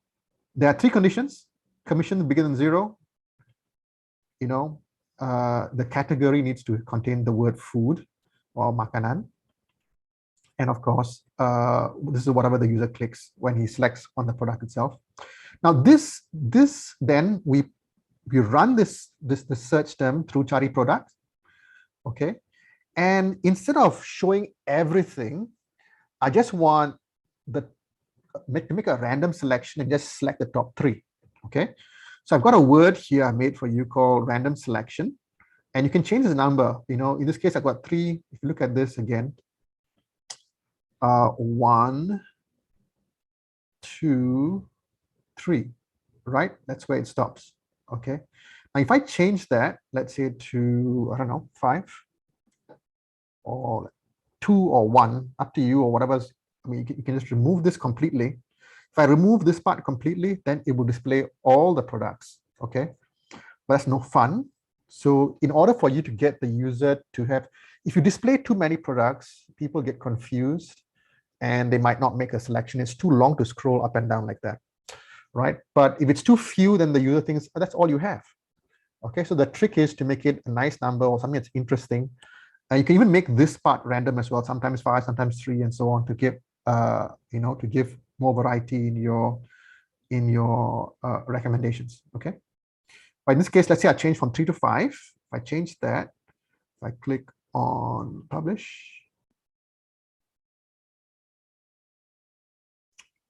there are 3 conditions. Commission begin on 0. You know, the category needs to contain the word food or makanan. And of course, this is whatever the user clicks when he selects on the product itself. Now this then we run this search term through Cari product. Okay, and instead of showing everything, I just want to make a random selection and just select the top 3. Okay, so I've got a word here I made for you called random selection, and you can change the number. You know, in this case, I've got 3. If you look at this again, 1, 2, 3, right? That's where it stops. Okay, now if I change that, let's say to, I don't know, 5 or 2 or 1, up to you, or whatever. I mean, you can just remove this completely. If I remove this part completely, then it will display all the products. Okay, but that's no fun. So in order for you to get the user to have, if you display too many products, people get confused and they might not make a selection. It's too long to scroll up and down like that, right? But if it's too few, then the user thinks, oh, that's all you have. Okay, so the trick is to make it a nice number or something that's interesting. You can even make this part random as well, sometimes 5, sometimes 3, and so on, to give you know, to give more variety in your recommendations. Okay, but in this case, let's say I change from 3 to 5. If I change that, if I click on publish,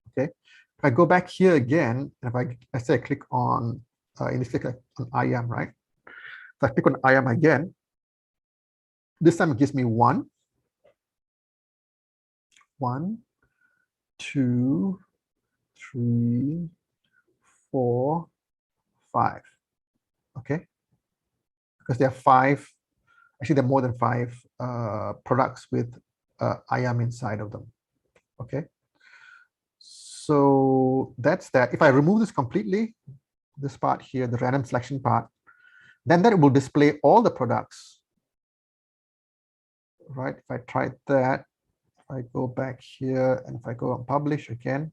okay, if I go back here again, if let's say I click on in this case on I am, right? If I click on I am again, this time it gives me 1, 1, 2, 3, 4, 5. Okay, because there are 5. Actually, there are more than 5 products with I am inside of them. Okay, so that's that. If I remove this completely, this part here, the random selection part, then that will display all the products. Right? If I try that, if I go back here and if I go and publish again.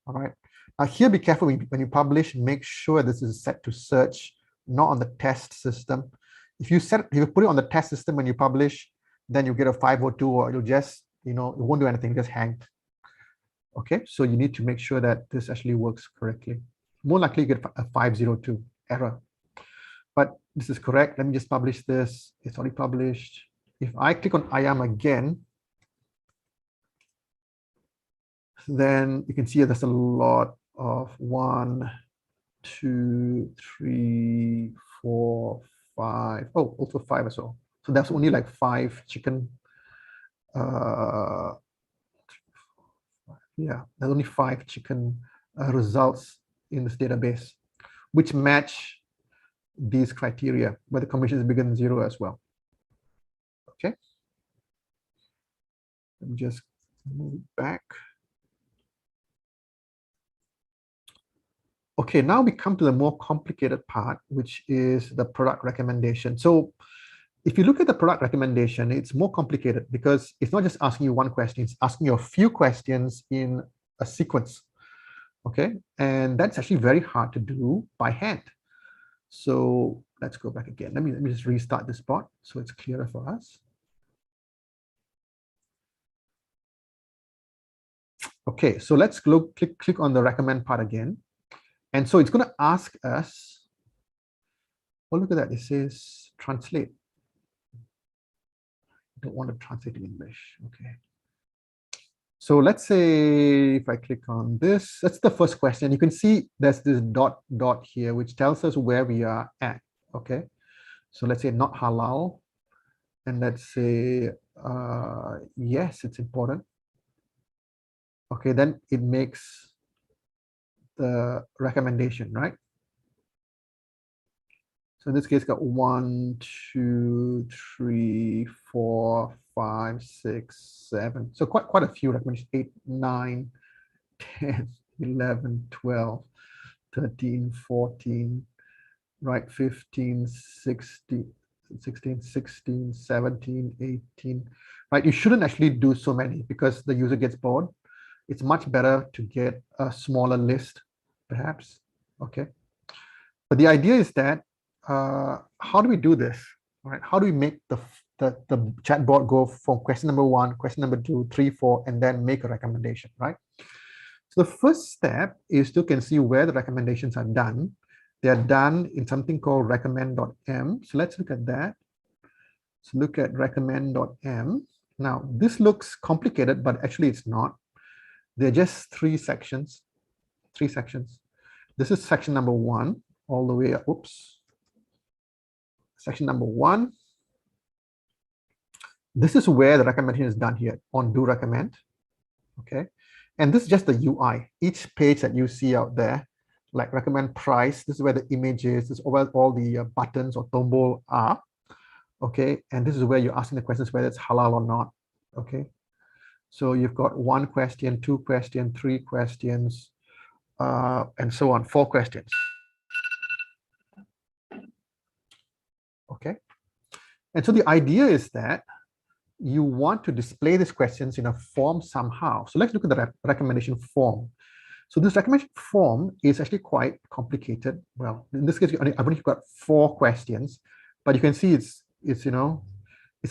All right. Now here, be careful when you publish, make sure this is set to search, not on the test system. If you put it on the test system when you publish, then you get a 502, or you'll just, you know, it won't do anything, just hang. Okay, so you need to make sure that this actually works correctly. More likely you get a 502 error. But this is correct. Let me just publish this. It's already published. If I click on I am again, then you can see there's a lot of 1, 2, 3, 4, 5. Oh, also 5 as well. So that's only like 5 chicken. Yeah, there's only 5 chicken results in this database, which match these criteria, where the commission is bigger than 0 as well. Okay, let me just move back. Okay, now we come to the more complicated part, which is the product recommendation. So if you look at the product recommendation, it's more complicated because it's not just asking you one question, it's asking you a few questions in a sequence. Okay, and that's actually very hard to do by hand. So let's go back again. Let me just restart this bot so it's clearer for us. Okay, so let's click on the recommend part again. And so it's going to ask us, oh, look at that. It says translate. I don't want to translate in English. Okay. So let's say if I click on this, that's the first question. You can see there's this dot here, which tells us where we are at. Okay. So let's say not halal, and let's say yes, it's important. Okay, then it makes the recommendation, right? So in this case, got 1, 2, 3, 4, 5, 6, 7. So quite a few recommendations. 8, 9, 10, 11, 12, 13, 14, right? 15, 16, 16, 16, 17, 18, right? You shouldn't actually do so many because the user gets bored. It's much better to get a smaller list, perhaps. Okay. But the idea is that how do we do this? All right. How do we make the chatbot go from question number 1, question number 2, 3, 4, and then make a recommendation, right? So the first step is to can see where the recommendations are done. They are done in something called recommend.m. So let's look at that. So look at recommend.m. Now this looks complicated, but actually it's not. They're just 3 sections. 3 sections. This is section number 1 all the way up. Oops. Section number 1. This is where the recommendation is done here on do recommend. Okay. And this is just the UI. Each page that you see out there, like recommend price, this is where the image is, this is where all the buttons or tombol are. Okay. And this is where you're asking the questions whether it's halal or not. Okay. So you've got 1 question, 2 questions, 3 questions, and so on, 4 questions. Okay. And so the idea is that you want to display these questions in a form somehow. So let's look at the recommendation form. So this recommendation form is actually quite complicated. Well, in this case, I've only got 4 questions, but you can see it's a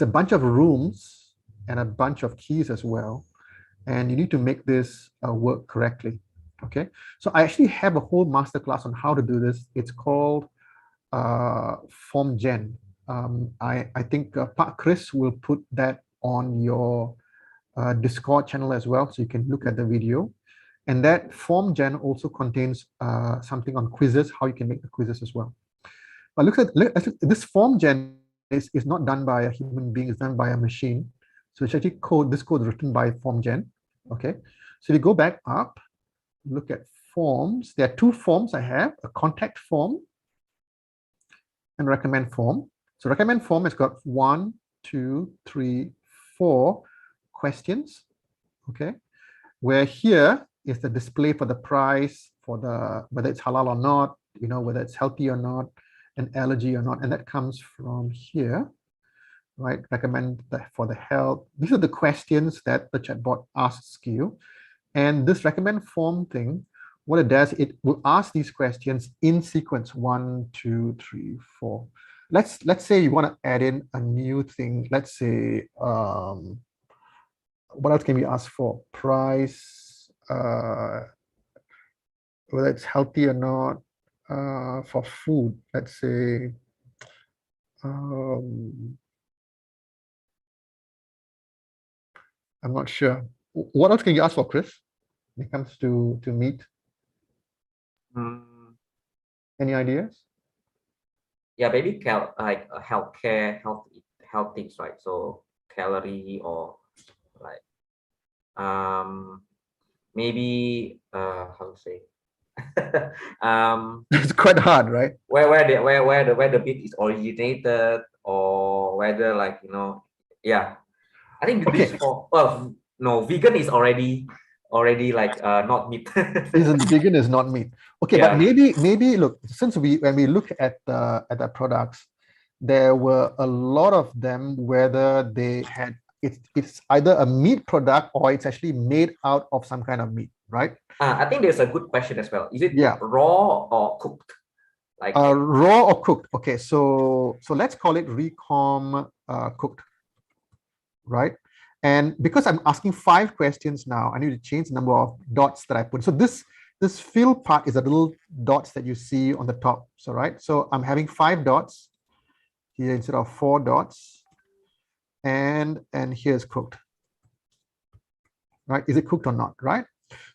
bunch of rooms and a bunch of keys as well. And you need to make this work correctly. Okay. So I actually have a whole masterclass on how to do this. It's called Form Gen. I think Pak Chris will put that on your Discord channel as well, so you can look at the video. And that Form Gen also contains something on quizzes, how you can make the quizzes as well. But look at this Form Gen is not done by a human being, it's done by a machine. So it's actually this code is written by Form Gen. Okay. So if you go back up, look at forms. There are 2 forms I have, a contact form and recommend form. So recommend form has got 1, 2, 3, 4 questions. Okay. Where here is the display for the price, for the whether it's halal or not, whether it's healthy or not, an allergy or not, and that comes from here, right? Recommend for the health. These are the questions that the chatbot asks you, and this recommend form thing, what it does, it will ask these questions in sequence: 1, 2, 3, 4. Let's say you want to add in a new thing. Let's say what else can we ask for? Price, whether it's healthy or not, for food. Let's say I'm not sure. What else can you ask for, Chris, when it comes to meat? Any ideas? Yeah, maybe healthcare, health things, right? So calorie or like maybe how to say It's quite hard, right? Where the meat is originated, or whether yeah. I think this for no, vegan is already like not meat. Vegan is not meat. Okay, yeah. But maybe look, since when we look at the products, there were a lot of them whether they had it's either a meat product or it's actually made out of some kind of meat, right? I think there's a good question as well. Is it raw or cooked? Like raw or cooked? Okay, so let's call it recom cooked, right? And because I'm asking 5 questions now, I need to change the number of dots that I put. So this fill part is a little dots that you see on the top. So right, so I'm having 5 dots here instead of 4 dots, and here's cooked. Right? Is it cooked or not? Right?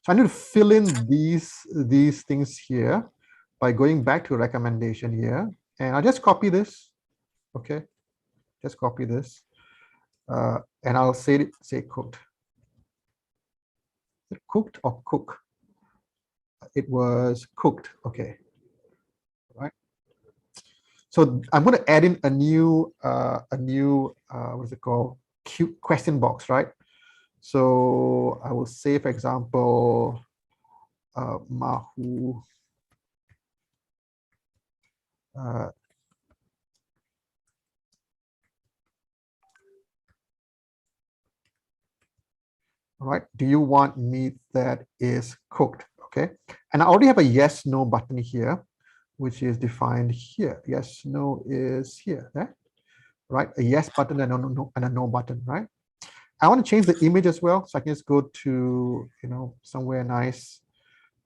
So I need to fill in these things here by going back to recommendation here, and I'll just copy this. Okay, just copy this, and I'll say cooked. Is it cooked or cook? It was cooked. Okay, right. So I'm going to add in a new what is it called? Question box, right? So I will say, for example, Mahu. Right? Do you want meat that is cooked? Okay. And I already have a yes, no button here, which is defined here. Yes, no is here. Right? A yes button and a no button, right? I want to change the image as well. So I can just go to, somewhere nice,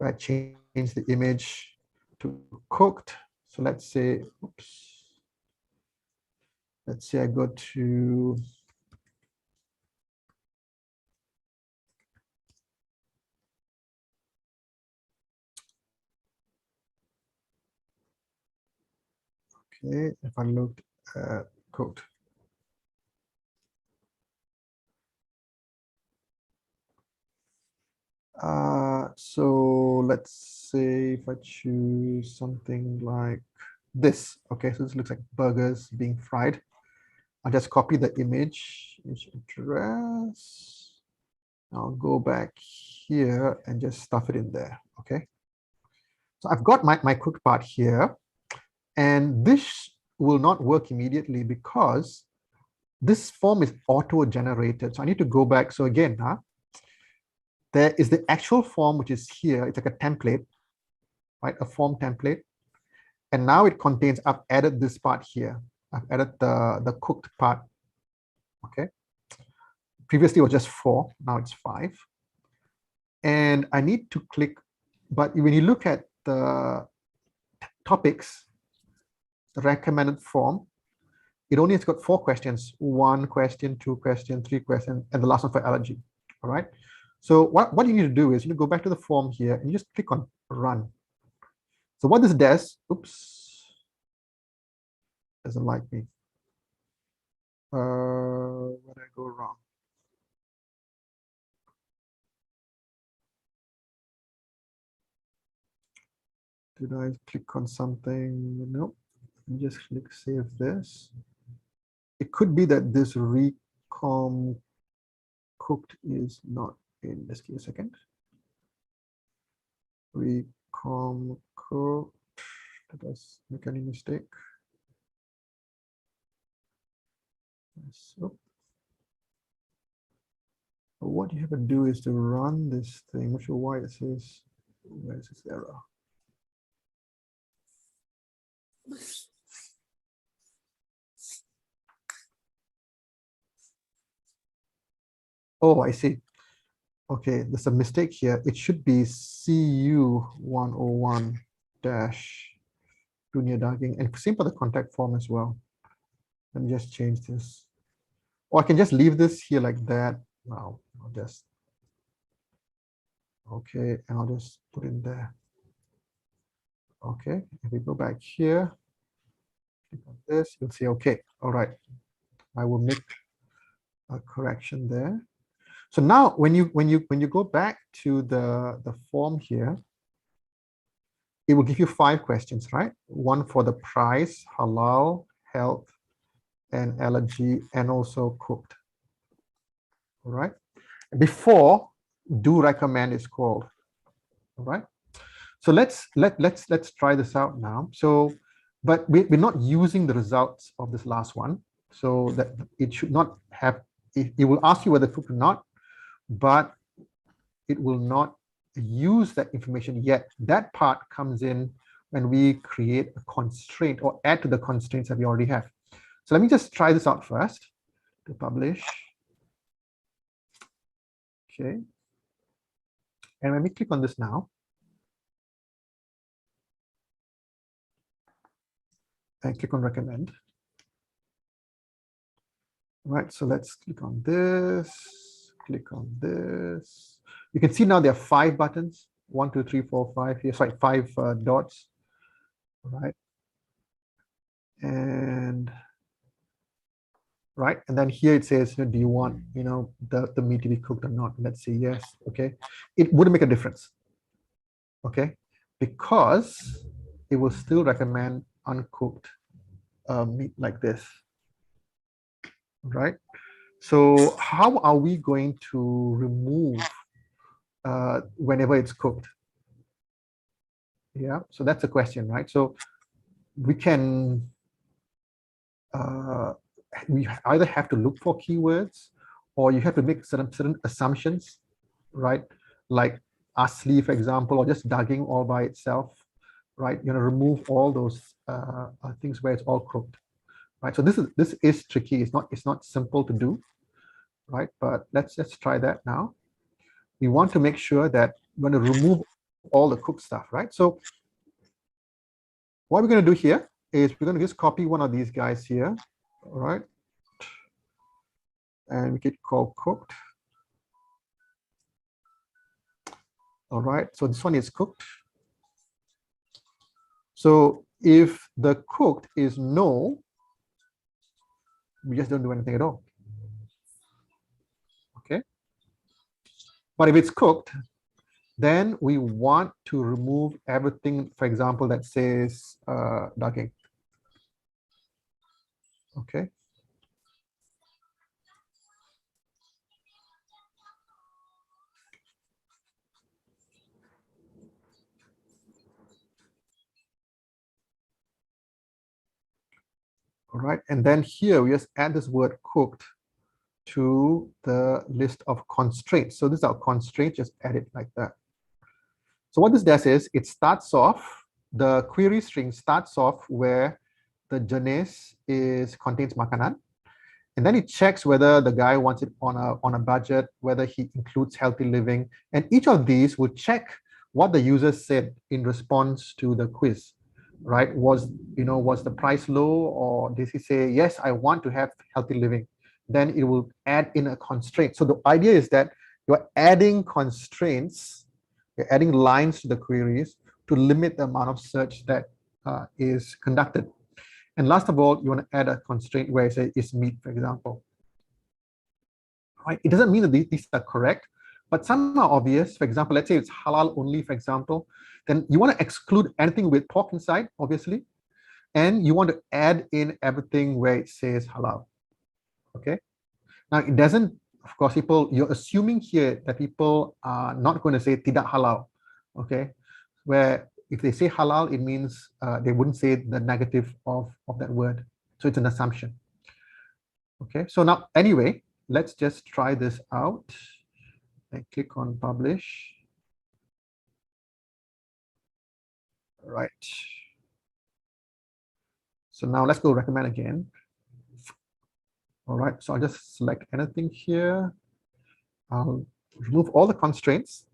right? Change the image to cooked. So let's say, oops. Let's say I go to okay, if I looked at cooked. So let's say if I choose something like this. Okay, so this looks like burgers being fried. I'll just copy the image address. I'll go back here and just stuff it in there. Okay. So I've got my cooked part here, and this will not work immediately because this form is auto-generated. So I need to go back. So again, there is the actual form, which is here. It's like a template, right? A form template. And now it contains, I've added this part here. I've added the cooked part. Okay. Previously it was just 4, now it's 5. And I need to click, but when you look at the topics, the recommended form, it only has got 4 questions: 1 question, 2 question, 3 questions, and the last one for allergy. All right. So what you need to do is you go back to the form here and you just click on run. So what this does, oops, doesn't like me. Where did I go wrong? Did I click on something? Nope. Just click save this. It could be that this recom cooked is not in. Just give me a second. Recom cooked. Did I make any mistake? So what you have to do is to run this thing. I'm not sure why it says, where is this error? Oh, I see. Okay, there's a mistake here. It should be CU101 dash Dunia Daging, and same for the contact form as well. Let me just change this. Or I can just leave this here like that. Now I'll just, okay, and I'll just put in there. Okay, if we go back here, click on this, you'll see, okay, all right. I will make a correction there. So now when you go back to the form here, it will give you 5 questions, right? 1 for the price, halal, health, and allergy, and also cooked. All right. Before do recommend is called. All right. So let's try this out now. So, but we're not using the results of this last one, so that it should not have. It will ask you whether cooked or not, but it will not use that information yet. That part comes in when we create a constraint or add to the constraints that we already have. So let me just try this out first to publish. Okay. And when we click on this now, and click on recommend. All right, so let's click on this, click on this. You can see now there are 5 buttons, 1, 2, 3, 4, 5 here, sorry, 5 dots. All right. And right? And then here it says, do you want, the meat to be cooked or not? Let's say yes, okay. It wouldn't make a difference, okay, because it will still recommend uncooked meat like this, right? So how are we going to remove whenever it's cooked? Yeah, so that's a question, right? So we can, we either have to look for keywords, or you have to make certain assumptions, right? Like asli, for example, or just daging all by itself, right? Remove all those things where it's all cooked, right? So this is tricky. It's not simple to do, right? But let's try that now. We want to make sure that we're going to remove all the cooked stuff, right? So what we're going to do here is we're going to just copy one of these guys here, all right? And we could call cooked. All right, so this one is cooked. So if the cooked is no, we just don't do anything at all. Okay. But if it's cooked, then we want to remove everything, for example, that says daging. Okay. All right, and then here we just add this word cooked to the list of constraints. So this is our constraint, just add it like that. So what this does is it starts off, the query string starts off where the jenis contains makanan, and then it checks whether the guy wants it on a budget, whether he includes healthy living, and each of these will check what the user said in response to the quiz, right? Was the price low, or did he say yes, I want to have healthy living? Then it will add in a constraint. So the idea is that you're adding constraints, you're adding lines to the queries to limit the amount of search that is conducted. And last of all, you want to add a constraint where it says is meat, for example. Right? It doesn't mean that these are correct, but some are obvious. For example, let's say it's halal only, for example, then you want to exclude anything with pork inside, obviously, and you want to add in everything where it says halal. Okay. Now it doesn't, of course, you're assuming here that people are not going to say tidak halal. Okay, where if they say halal, it means they wouldn't say the negative of that word. So it's an assumption. Okay, so now anyway, let's just try this out and click on publish. All right. So now let's go recommend again. All right, so I'll just select anything here. I'll remove all the constraints.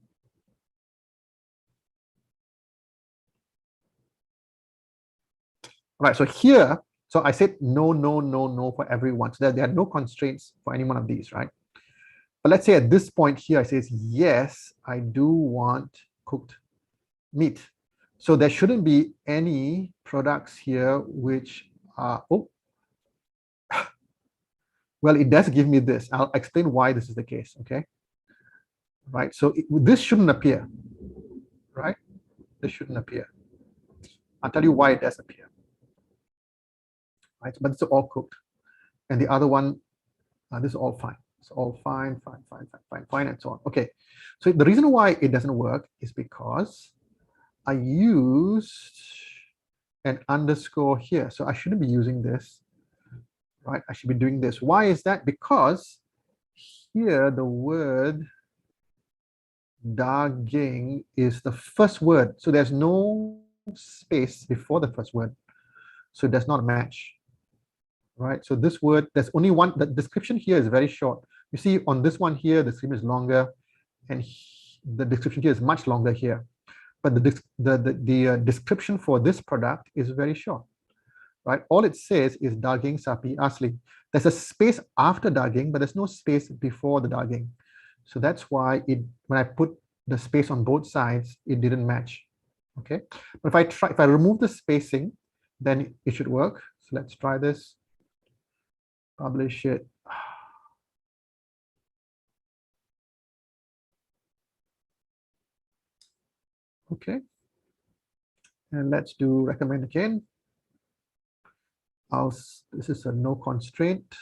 All right, so here, so I said no, no, no, no for everyone. So there are no constraints for any one of these, right? But let's say at this point here, I say yes, I do want cooked meat. So there shouldn't be any products here which are, oh, well, it does give me this. I'll explain why this is the case, okay? Right, so this shouldn't appear, right? This shouldn't appear. I'll tell you why it does appear. Right, but it's all cooked. And the other one, this is all fine. It's all fine, fine, fine, fine, fine, fine, and so on. Okay, so the reason why it doesn't work is because I used an underscore here. So I shouldn't be using this, right? I should be doing this. Why is that? Because here the word daging is the first word. So there's no space before the first word. So it does not match, right? So this word, there's only one, the description here is very short. You see on this one here, the description is longer, and the description here is much longer here. But the description for this product is very short, right? All it says is daging sapi asli. There's a space after daging, but there's no space before the daging. So that's why when I put the space on both sides, it didn't match. Okay, but if I remove the spacing, then it should work. So let's try this. publish it. Okay. And let's do recommend again. This is a no constraint.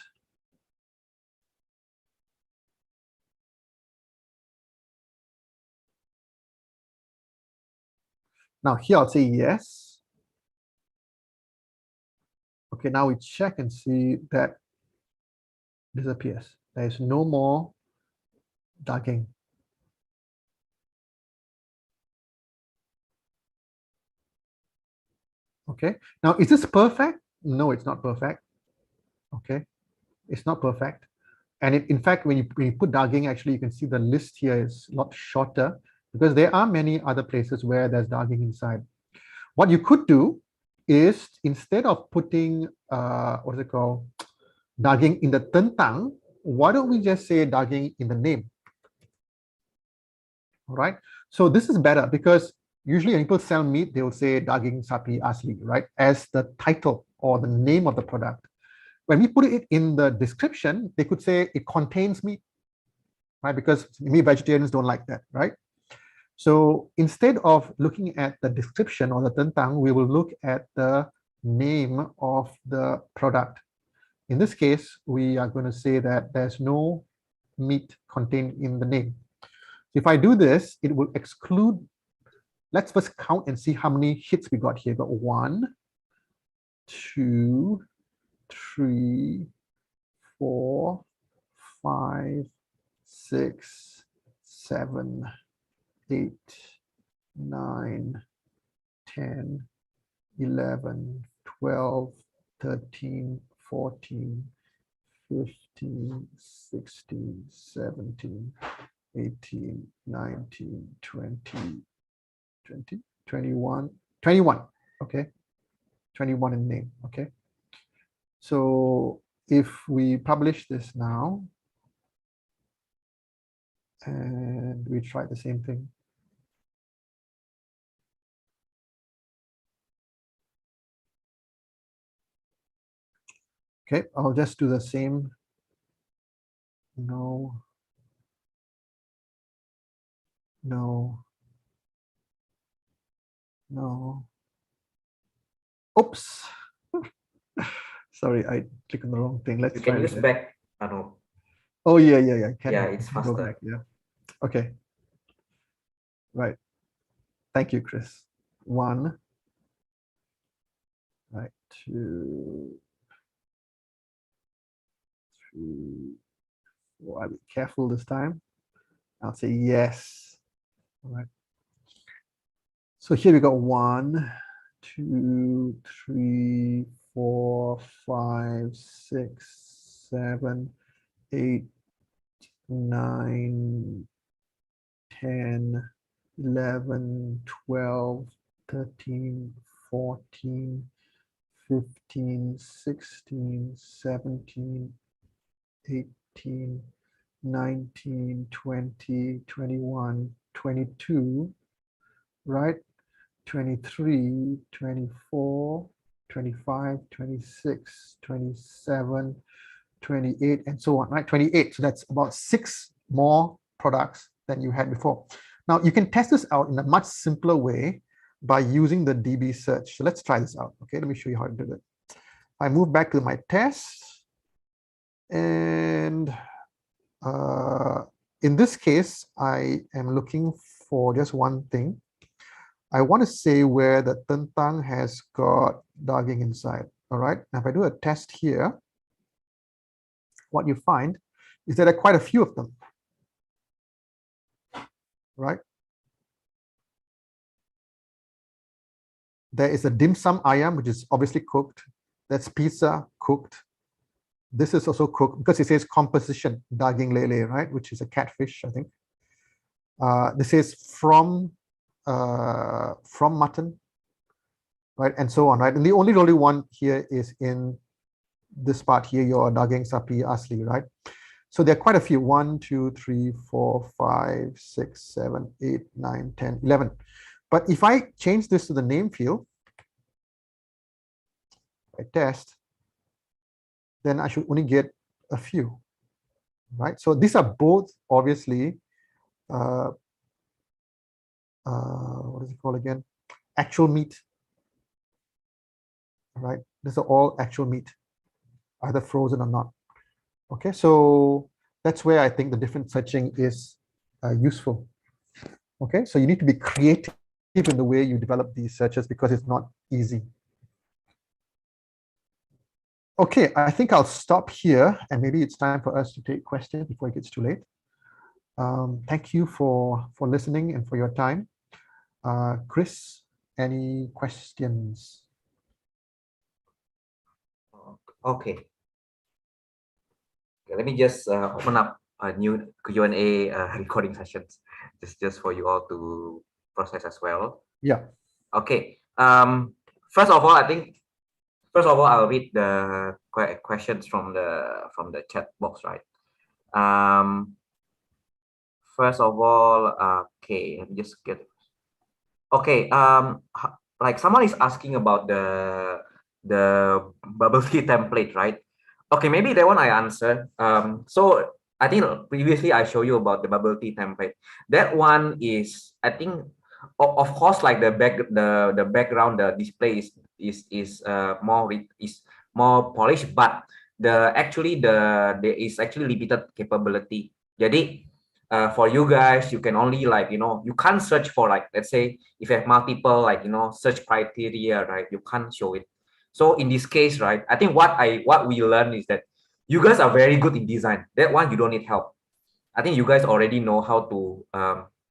Now here I'll say yes. Okay, now we check and see that disappears. There is no more dugging. Okay, now is this perfect? No, it's not perfect. Okay, it's not perfect. And in fact, when you put dugging, actually, you can see the list here is a lot shorter because there are many other places where there's dugging inside. What you could do is instead of putting, what is it called, dugging in the tentang, why don't we just say dugging in the name? All right. So this is better because usually when people sell meat, they will say daging sapi asli, right? As the title or the name of the product. When we put it in the description, they could say it contains meat, right? Because meat vegetarians don't like that, right? So instead of looking at the description or the tentang, we will look at the name of the product. In this case, we are going to say that there's no meat contained in the name. If I do this, it will exclude. Let's first count and see how many hits we got here. Got 1, 2, 3, 4, 5, 6, 7, 8, 9, 10, 11, 12, 13, 14, 15, 16, 17, 18, 19, 20, 21, okay, 21 in name, okay. So if we publish this now and we try the same thing, okay, I'll just do the same. No, no, no. Oops. Sorry, I clicked on the wrong thing. Let's You try can use again. back. Ano. Oh yeah. Yeah, it's Go faster. back. Yeah. Okay. Right. Thank you, Chris. 1. Right. 2, 3, 4. I'll be careful this time. I'll say yes. All right. So here we got 1, 2, 3, 4, 5, 6, 7, 8, 9, 10, 11, 12, 13, 14, 15, 16, 17, 18, 19, 20, 21, 22, right? 23, 24, 25, 26, 27, 28, and so on, right? 28. So that's about 6 more products than you had before. Now you can test this out in a much simpler way by using the DB search. So let's try this out. Okay, let me show you how to do it. I move back to my test, and in this case, I am looking for just one thing. I want to say where the tentang has got dogging inside. All right. Now, if I do a test here, what you find is that there are quite a few of them. Right. There is a dim sum ayam, which is obviously cooked. That's pizza cooked. This is also cooked because it says composition, daging lele, right, which is a catfish, I think. This is from mutton, right, and so on, right. And the only one here is in this part here, your daging sapi asli, right. So there are quite a few. 1, 2, 3, 4, 5, 6, 7, 8, 9, 10, 11. But if I change this to the name field, I test, then I should only get a few, right? So these are both obviously, what is it called again? Actual meat, right? These are all actual meat, either frozen or not. Okay, so that's where I think the different searching is useful. Okay, so you need to be creative in the way you develop these searches because it's not easy. Okay, I think I'll stop here and maybe it's time for us to take questions before it gets too late. Thank you for listening and for your time. Chris, any questions? Okay. Let me just open up a new Q&A recording sessions, just for you all to process as well. Yeah. Okay. First of all, I'll read the questions from the chat box, right? First of all, okay, let me just get. Okay. Like someone is asking about the bubble tea template, right? Okay, maybe that one I answered. So I think previously I showed you about the bubble tea template. That one is, I think, of course, like the background, the display is more polished, but there is actually limited capability. Jadi for you guys, you can only you can't search for, like, let's say if you have multiple search criteria, right? You can't show it. So in this case, right, I think what we learned is that you guys are very good in design. That one you don't need help. I think you guys already know how to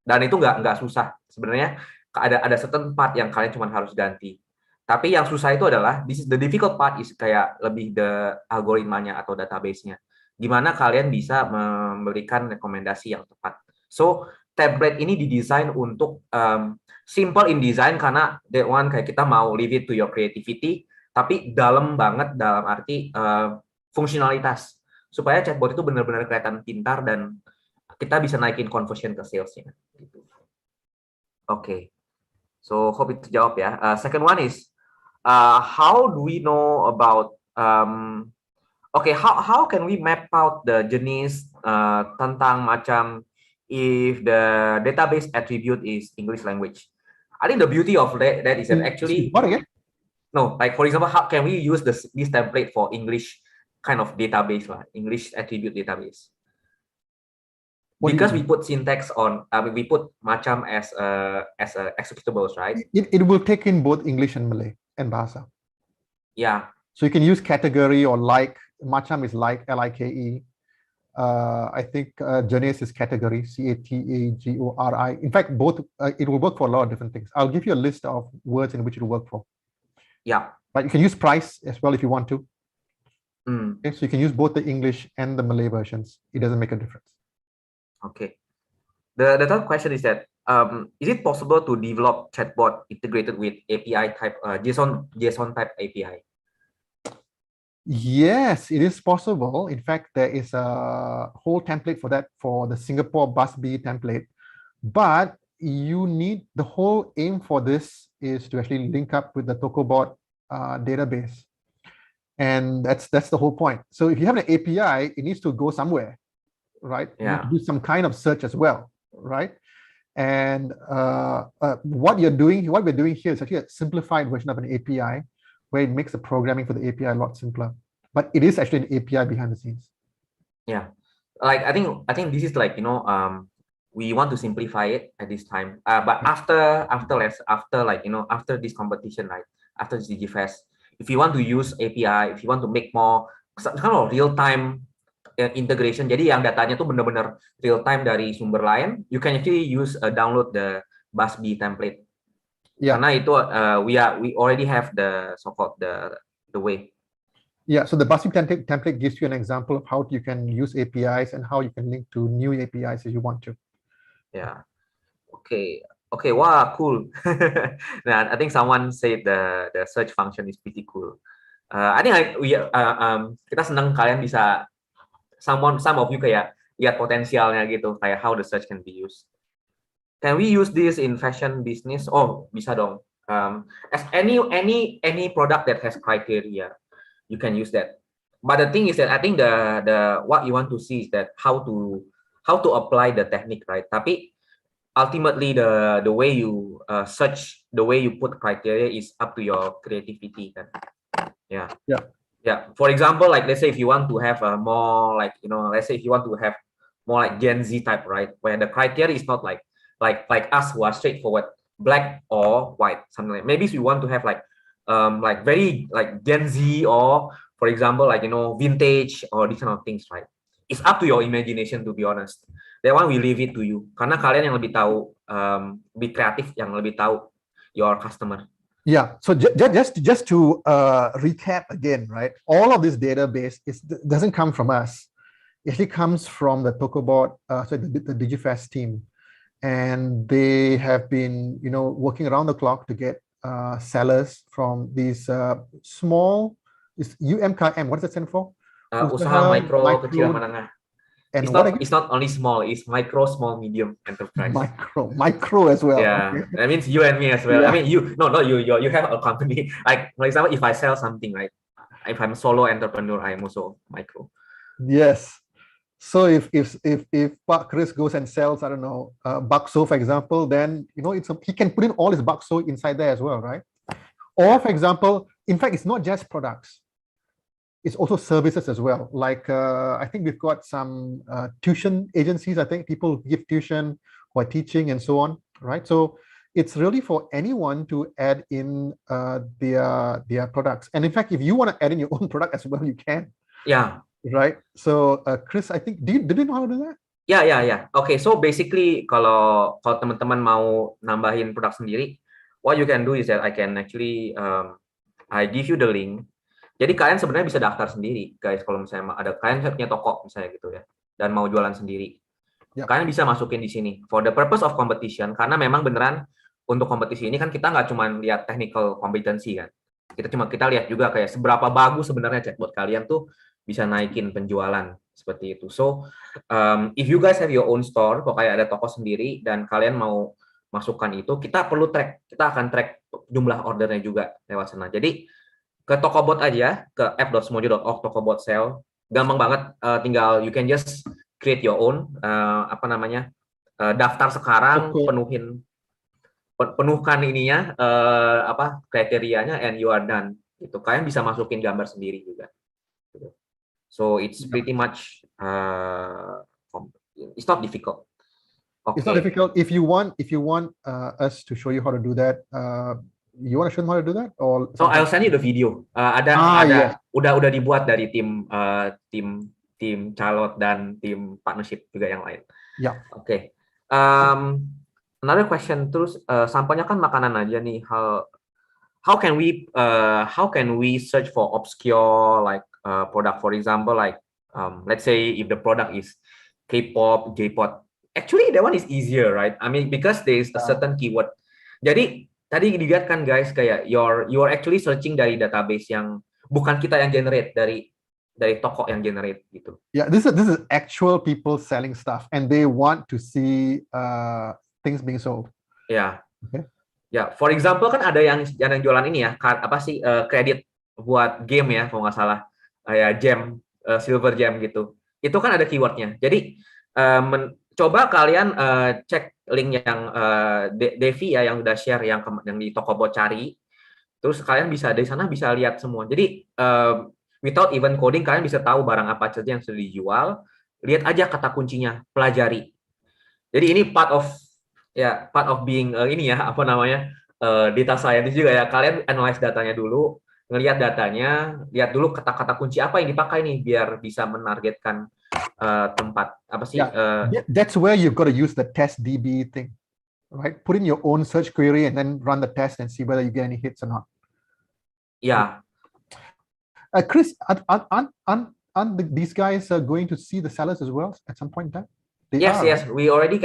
dan itu nggak susah sebenarnya. Ada certain part yang kalian cuma harus ganti. Tapi yang susah itu adalah the difficult part is kayak lebih the algoritmanya atau database-nya. Gimana kalian bisa memberikan rekomendasi yang tepat. So template ini didesain untuk simple in design karena that one kayak kita mau leave it to your creativity, tapi dalam banget dalam arti fungsionalitas supaya chatbot itu benar-benar kelihatan pintar dan kita bisa naikin conversion ke salesnya. Gitu. Okay, so hope itu jawab ya. Second one is how do we know about okay, how can we map out the jenis tentang macam if the database attribute is English language? I think the beauty of that is that actually What again? No, like for example, how can we use this template for English kind of database, English attribute database? Because we put syntax on, we put macam as executables, right? It will take in both English and Malay and Bahasa. Yeah. So you can use category or like. Macam is like, L-I-K-E. I think Janice is category, C-A-T-A-G-O-R-I. In fact, both it will work for a lot of different things. I'll give you a list of words in which it will work for. Yeah. But you can use price as well if you want to. Okay, so you can use both the English and the Malay versions. It doesn't make a difference. Okay. The third question is that is it possible to develop chatbot integrated with API type JSON type API? Yes, it is possible. In fact, there is a whole template for that for the Singapore BusB template. But you need, the whole aim for this is to actually link up with the Tokobot database. And that's the whole point. So if you have an API, it needs to go somewhere, right? Yeah. You need to do some kind of search as well, right? And what we're doing here is actually a simplified version of an API where it makes the programming for the API a lot simpler. But it is actually an API behind the scenes. Yeah. Like I think this is like, we want to simplify it at this time. But after this competition, right? After this DigiFest, if you want to use API, if you want to make more kind of real-time integration, jadi yang datanya tuh benar-benar real-time dari sumber lain, you can actually use download the BusB template. Yeah. Karena itu we already have the so-called the way. Yeah, so the BusB template gives you an example of how you can use APIs and how you can link to new APIs if you want to. Yeah. Okay. Wow, cool. Nah, I think someone said the search function is pretty cool. I think kita senang kalian bisa some of you kayak lihat potensialnya gitu, kayak how the search can be used. Can we use this in fashion business? Oh, bisa dong. As any product that has criteria, you can use that. But the thing is that I think the what you want to see is that how to apply the technique, right? Tapi ultimately the way you search, the way you put criteria is up to your creativity, kan? Yeah. Yeah. Yeah. For example, like let's say if you want to have a more like, you know, let's say if you want to have more like Gen Z type, right? Where the criteria is not like us who are straightforward, black or white, something like. Maybe we want to have like very like Gen Z, or for example like, you know, vintage or these kind of things, right? It's up to your imagination, to be honest. That one we leave it to you. Karena kalian yang lebih tahu, lebih kreatif, yang lebih tahu your customer. Yeah. So just to recap again, right? All of this database doesn't come from us. It actually comes from the Tokobot, so the DigiFast team, and they have been, you know, working around the clock to get sellers from these small, is UMKM. What does that stand for? Usaha mikro, kecil, menengah. And it's not only small, it's micro, small, medium enterprise. Micro as well. Yeah, okay. That means you and me as well. Yeah. I mean, not you. You have a company. Like for example, if I sell something, right? If I'm a solo entrepreneur, I'm also micro. Yes. So if Pak Chris goes and sells, I don't know, bakso, for example, then, you know, he can put in all his bakso inside there as well, right? Or for example, in fact, it's not just products. It's also services as well. Like I think we've got some tuition agencies. I think people give tuition who are teaching and so on, right? So it's really for anyone to add in their products. And in fact, if you want to add in your own product as well, you can. Yeah. Right. So Chris, I think, did you know how to do that? Yeah. Okay, so basically kalau teman-teman mau nambahin produk sendiri, what you can do is that I can actually I give you the link. Jadi kalian sebenarnya bisa daftar sendiri, guys. Kalau misalnya ada kalian punya toko misalnya gitu ya, dan mau jualan sendiri, kalian bisa masukin di sini for the purpose of competition. Karena memang beneran untuk kompetisi ini kan kita nggak cuma lihat technical competency kan, kita lihat juga kayak seberapa bagus sebenarnya chatbot kalian tuh bisa naikin penjualan seperti itu. So if you guys have your own store, kok kayak ada toko sendiri dan kalian mau masukkan itu, kita akan track jumlah ordernya juga lewat sana. Jadi ke Tokobot aja, ke app.smojo.org Tokobot sale, gampang banget. Tinggal you can just create your own daftar sekarang, penuhkan ininya kriterianya, and you are done. Gitu. Kalian bisa masukin gambar sendiri juga. So it's pretty much it's not difficult. Okay. It's not difficult. If you want us to show you how to do that, you want to show them how to do that, or so I'll send you the video. Yes. Udah dibuat dari tim Calot dan tim partnership juga yang lain. Ya. Oke. Another question terus, sampahnya kan makanan aja nih. How can we search for obscure like product, for example, like let's say if the product is K-pop, J-pop, actually that one is easier, right? I mean, because there is a certain keyword. Jadi tadi dilihat kan guys, kayak you are actually searching dari database yang bukan kita yang generate, dari toko yang generate gitu. Yeah, this is actual people selling stuff and they want to see things being sold. Yeah. Okay. Ya, for example kan ada yang jualan ini ya, kredit buat game ya, kalau nggak salah, kayak gem, silver gem gitu. Itu kan ada keywordnya. Jadi coba kalian cek link yang Devi ya yang udah share yang di Tokobot cari. Terus kalian bisa dari sana bisa lihat semua. Jadi without even coding kalian bisa tahu barang apa saja yang sudah dijual. Lihat aja kata kuncinya, pelajari. Jadi ini part of being data scientist juga ya. Kalian analyze datanya dulu, ngelihat datanya, lihat dulu kata-kata kunci apa yang dipakai nih biar bisa menargetkan tempat apa sih? That's where you've got to use the test DB thing, right? Put in your own search query and then run the test and see whether you get any hits or not. Yeah. Chris, aren't these guys going to see the sellers as well at some point in time? Yes. We already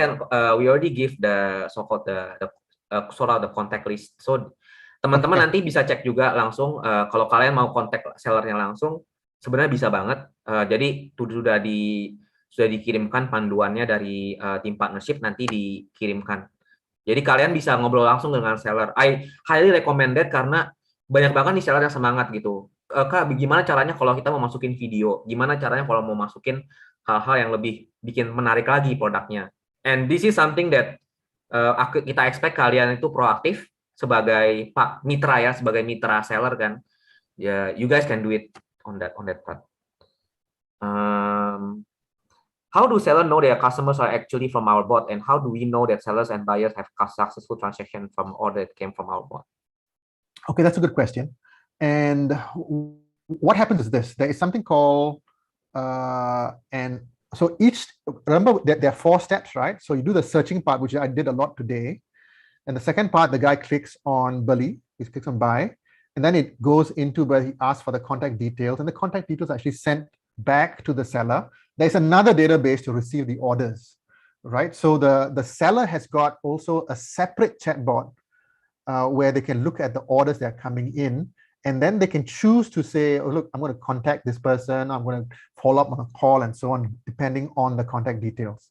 give the so-called the contact list. So teman-teman nanti bisa cek juga langsung kalau kalian mau kontak sellernya langsung, sebenarnya bisa banget. Jadi sudah dikirimkan panduannya dari tim partnership, nanti dikirimkan. Jadi kalian bisa ngobrol langsung dengan seller. I highly recommended karena banyak banget nih seller yang semangat gitu. Kak, gimana caranya kalau kita mau masukin video? Gimana caranya kalau mau masukin hal-hal yang lebih bikin menarik lagi produknya? And this is something that kita expect kalian itu proaktif sebagai Pak Mitra ya, sebagai mitra seller kan. Ya, you guys can do it on that part. How do sellers know their customers are actually from our bot, and how do we know that sellers and buyers have successful transaction from order that came from our bot? Okay, that's a good question. And what happens is this: there is something called and so remember that there are 4 steps, right? So you do the searching part, which I did a lot today. And the second part, the guy clicks on Bully, he clicks on buy, and then it goes into where he asks for the contact details, and the contact details are actually sent back to the seller. There's another database to receive the orders, right? So the seller has got also a separate chatbot where they can look at the orders that are coming in, and then they can choose to say, oh, look, I'm going to contact this person, I'm going to follow up on a call and so on, depending on the contact details,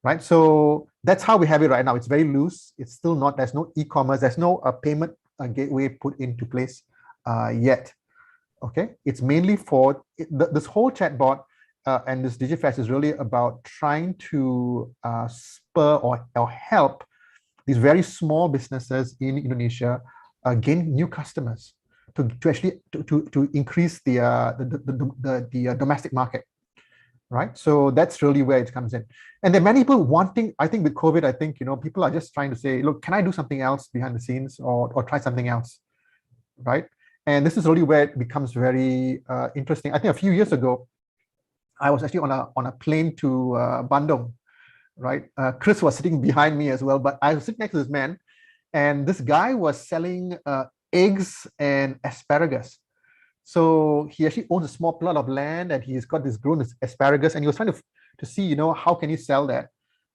right? So that's how we have it right now. It's very loose. It's still not, there's no e-commerce, there's no payment gateway put into place yet, okay? It's mainly for, this whole chatbot and this DigiFast is really about trying to spur or help these very small businesses in Indonesia gain new customers to actually to increase the domestic market, right? So that's really where it comes in. And there are many people wanting, I think with COVID, I think, people are just trying to say, look, can I do something else behind the scenes or try something else, right? And this is really where it becomes very interesting. I think a few years ago, I was actually on a plane to Bandung, right? Chris was sitting behind me as well, but I was sitting next to this man, and this guy was selling eggs and asparagus. So he actually owns a small plot of land, and he's got this grown asparagus, and he was trying to see, how can he sell that?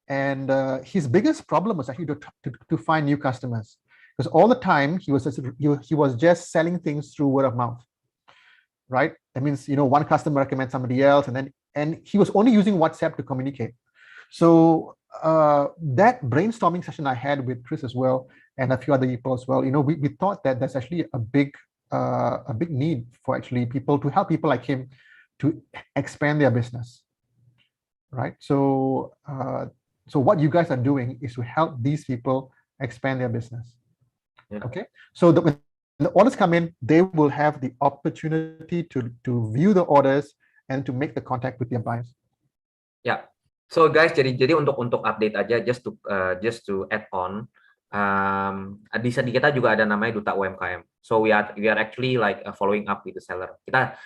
And his biggest problem was actually to find new customers, because all the time he was just selling things through word of mouth, right? That means, one customer recommends somebody else, and he was only using WhatsApp to communicate. So that brainstorming session I had with Chris as well, and a few other people as well, we thought that there's actually a big need for actually people to help people like him to expand their business, right? So so what you guys are doing is to help these people expand their business. Yeah. Okay, so when the orders come in, they will have the opportunity to view the orders and to make the contact with their buyers. Yeah. So guys, jadi untuk update aja, just to add on, di kita juga ada namanya duta UMKM. So we are actually like following up with the seller. Kita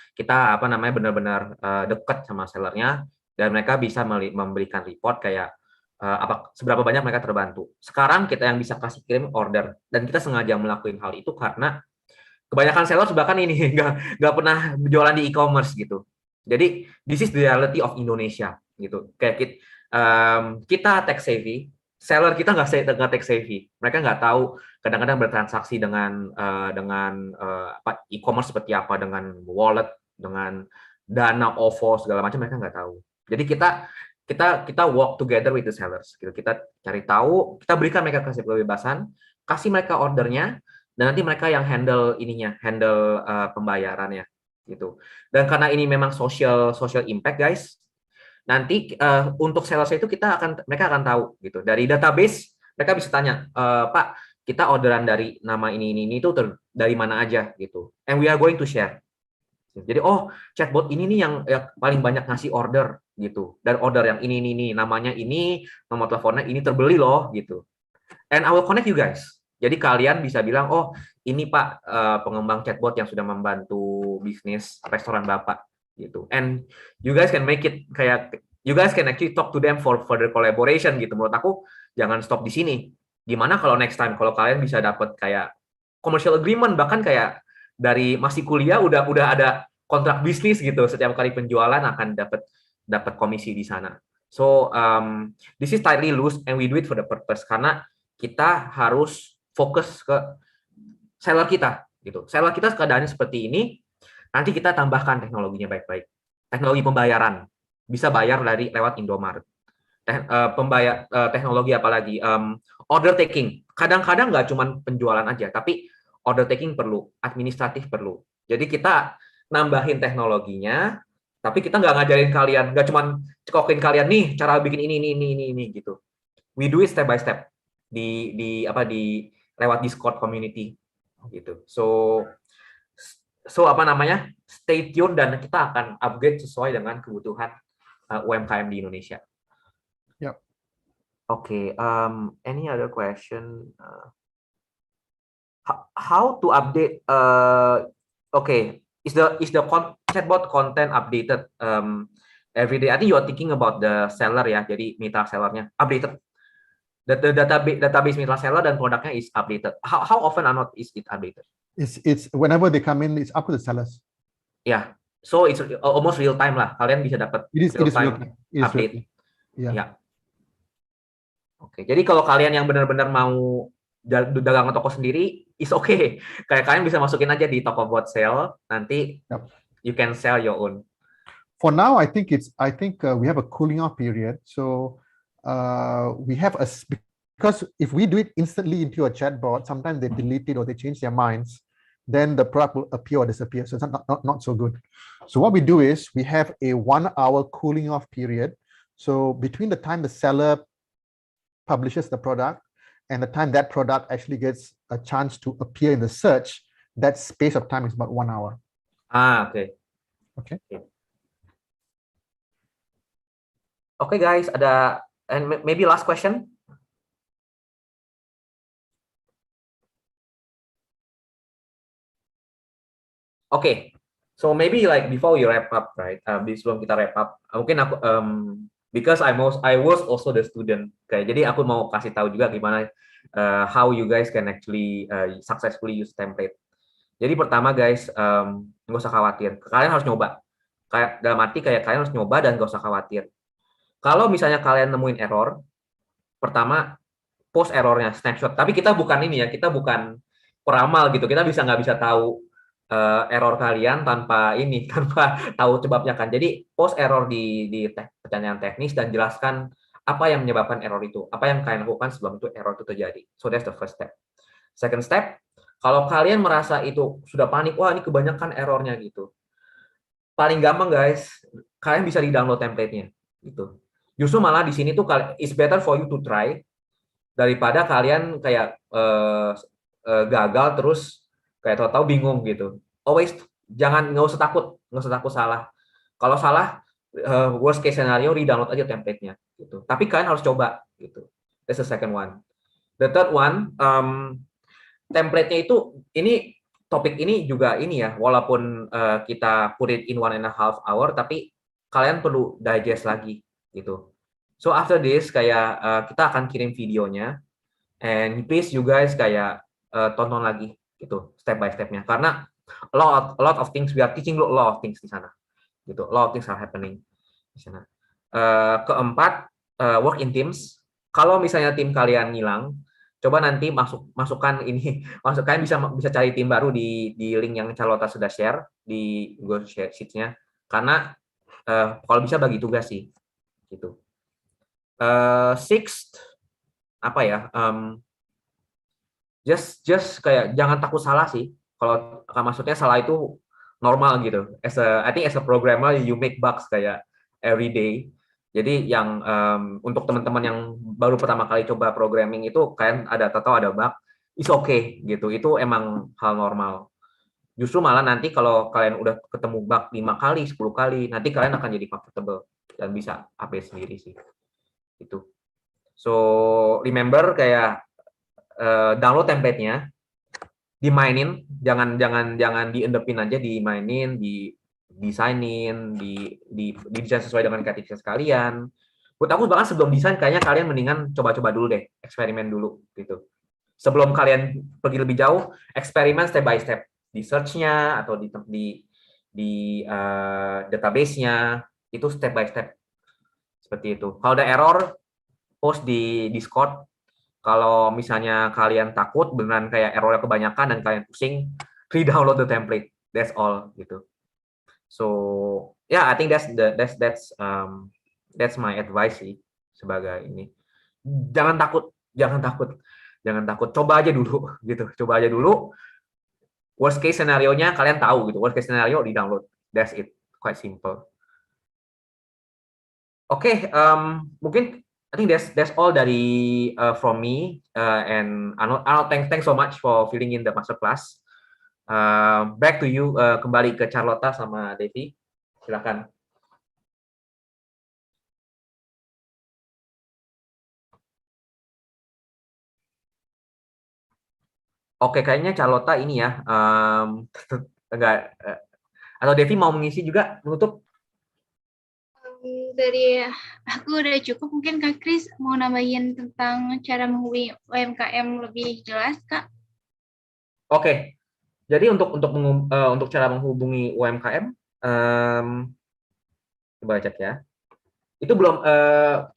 benar-benar dekat sama sellernya, dan mereka bisa memberikan report kayak seberapa banyak mereka terbantu. Sekarang kita yang bisa kasih kirim order, dan kita sengaja melakukan hal itu karena kebanyakan seller bahkan ini nggak pernah jualan di e-commerce gitu. Jadi this is the reality of Indonesia gitu. Kayak kita tech savvy, seller kita nggak tech savvy. Mereka nggak tahu kadang-kadang bertransaksi dengan e-commerce seperti apa, dengan wallet, dengan Dana, OVO segala macam, mereka nggak tahu. Jadi kita work together with the sellers gitu. Kita cari tahu, kita berikan mereka kasih kebebasan, kasih mereka ordernya, dan nanti mereka yang handle pembayarannya gitu. Dan karena ini memang social impact guys, nanti untuk sales itu mereka akan tahu gitu. Dari database mereka bisa tanya, Pak, kita orderan dari nama ini itu dari mana aja gitu. And we are going to share. Jadi chatbot ini nih yang paling banyak ngasih order gitu. Dan order yang ini namanya ini, nomor teleponnya ini terbeli loh gitu. And I will connect you guys. Jadi kalian bisa bilang, ini Pak pengembang chatbot yang sudah membantu bisnis restoran Bapak gitu. And you guys can make it kayak, you guys can actually talk to them for further collaboration gitu. Menurut aku jangan stop di sini. Gimana kalau next time kalau kalian bisa dapat kayak commercial agreement, bahkan kayak dari masih kuliah udah ada kontrak bisnis gitu. Setiap kali penjualan akan dapat komisi di sana. So this is tightly loose and we do it for the purpose, karena kita harus fokus ke seller kita gitu. Seller kita keadaannya seperti ini, nanti kita tambahkan teknologinya baik-baik. Teknologi pembayaran, bisa bayar lewat Indomaret. Teknologi apalagi? Order taking. Kadang-kadang nggak cuma penjualan aja, tapi order taking perlu, administratif perlu. Jadi kita nambahin teknologinya, tapi kita nggak ngajarin kalian, nggak cuman cekokin kalian nih cara bikin ini gitu. We do it step by step di lewat Discord community gitu. So apa namanya? Stay tune dan kita akan upgrade sesuai dengan kebutuhan UMKM di Indonesia. Yep. Okay. Any other question? How to update? Okay. Is the chatbot content updated every day? I think you are thinking about the seller ya. Jadi mitra sellernya updated. The database mitra seller dan produknya is updated. How often or not is it updated? It's whenever they come in, it's up to the sellers. Yeah. So it's almost real time lah. Kalian bisa dapat It is real real time time. update. Yeah. Ya. Oke. Jadi kalau kalian yang benar-benar mau dagang toko sendiri, is okay. Kayak kalian bisa masukin aja di Tokobot sale. Nanti you can sell your own. For now, I think we have a cooling off period. So we have because if we do it instantly into a chatbot, sometimes they delete it or they change their minds, then the product will appear or disappear. So it's not so good. So what we do is we have a 1 hour cooling off period. So between the time the seller publishes the product and the time that product actually gets a chance to appear in the search, that space of time is about 1 hour. Okay. Okay. Okay, guys. And maybe last question. Okay. So maybe like before we wrap up, right? Sebelum kita wrap up, mungkin aku because I was also the student. Kayak jadi aku mau kasih tahu juga gimana how you guys can actually successfully use template. Jadi pertama guys, nggak usah khawatir. Kalian harus nyoba. Kayak dalam arti kayak kalian harus nyoba dan nggak usah khawatir. Kalau misalnya kalian nemuin error, pertama post errornya, snapshot. Tapi kita bukan ini ya, kita bukan peramal gitu. Kita nggak bisa tahu error kalian tanpa tahu sebabnya kan. Jadi post error di pertanyaan teknis dan jelaskan apa yang menyebabkan error itu, apa yang kalian lakukan sebelum itu error itu terjadi. So that's the first step. Second step, kalau kalian merasa itu sudah panik, wah ini kebanyakan errornya gitu. Paling gampang guys, kalian bisa di-download template-nya gitu. Justru malah di sini tuh it's better for you to try daripada kalian kayak gagal terus kayak tahu-tahu bingung gitu. Always nggak usah takut salah. Kalau salah worst case scenario re-download aja template-nya gitu. Tapi kalian harus coba gitu. That's the second one. The third one, template-nya itu topik ini juga ini ya, walaupun kita put it in 1.5 hour, tapi kalian perlu digest lagi gitu. So after this kayak kita akan kirim videonya, and please you guys kayak tonton lagi gitu step by stepnya, karena a lot of things we are teaching, a lot of things di sana gitu, a lot of things are happening di sana. Keempat, work in teams. Kalau misalnya tim kalian ngilang, coba nanti masukkan ini, kalian bisa cari tim baru di link yang Charlotta sudah share di Google Sheets-nya, karena kalau bisa bagi tugas sih gitu. Sixth, apa ya, just kayak jangan takut salah sih. Kalau maksudnya salah itu normal gitu. I think as a programmer you make bugs kayak every day. Jadi yang untuk teman-teman yang baru pertama kali coba programming itu kalian ada bug, it's okay gitu. Itu emang hal normal. Justru malah nanti kalau kalian udah ketemu bug 5 kali, 10 kali, nanti kalian akan jadi comfortable dan bisa update sendiri sih. Itu. So remember kayak download template-nya, dimainin, jangan di-endepin aja, dimainin, desainin, desain sesuai dengan kreativitas kalian. Buat aku bahkan sebelum desain kayaknya kalian mendingan coba-coba dulu deh, eksperimen dulu gitu. Sebelum kalian pergi lebih jauh, eksperimen step by step di search-nya atau di database-nya, itu step by step seperti itu. Kalau ada error, post di Discord. Kalau misalnya kalian takut beneran kayak errornya kebanyakan dan kalian pusing, re-download the template. That's all gitu. So yeah, I think that's my advice sih sebagai ini. Jangan takut. Coba aja dulu gitu. Coba aja dulu. Worst case scenario-nya kalian tahu gitu. Worst case scenario di download. That's it. Quite simple. Oke, mungkin I think that's all dari from me and Arnold, thanks so much for filling in the masterclass. Back to you, kembali ke Charlotta sama Devi, silakan. Oke, kayaknya Charlotta ini ya, enggak, atau Devi mau mengisi juga menutup? Dari aku udah cukup, mungkin Kak Kris mau nambahin tentang cara menghubungi UMKM lebih jelas, Kak? Oke, jadi untuk cara menghubungi UMKM, coba cek ya. Itu belum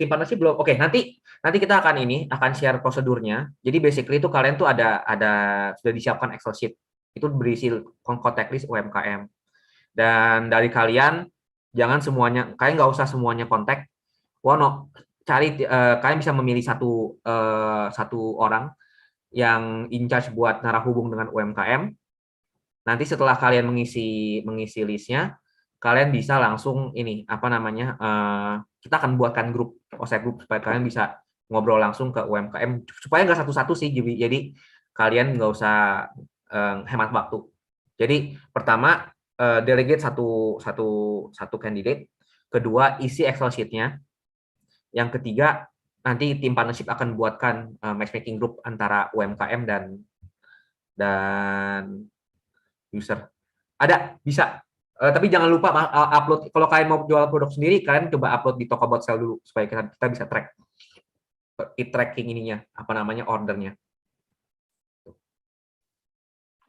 tim partnership belum. Oke, nanti kita akan share prosedurnya. Jadi basically itu kalian tuh ada sudah disiapkan Excel sheet. Itu berisi contact list UMKM. Dan dari kalian jangan semuanya, kalian nggak usah semuanya kontak. Kalian bisa memilih satu orang yang in charge buat narah hubung dengan UMKM. Nanti setelah kalian mengisi listnya, kalian bisa langsung kita akan buatkan grup WhatsApp grup supaya kalian bisa ngobrol langsung ke UMKM supaya nggak satu-satu sih, jadi kalian nggak usah hemat waktu. Jadi pertama delegate satu candidate, kedua isi Excel sheet-nya, yang ketiga nanti tim partnership akan buatkan matchmaking group antara UMKM dan user. Ada, bisa. Tapi jangan lupa upload. Kalau kalian mau jual produk sendiri, kalian coba upload di Tokobot sale dulu supaya kita bisa tracking ordernya.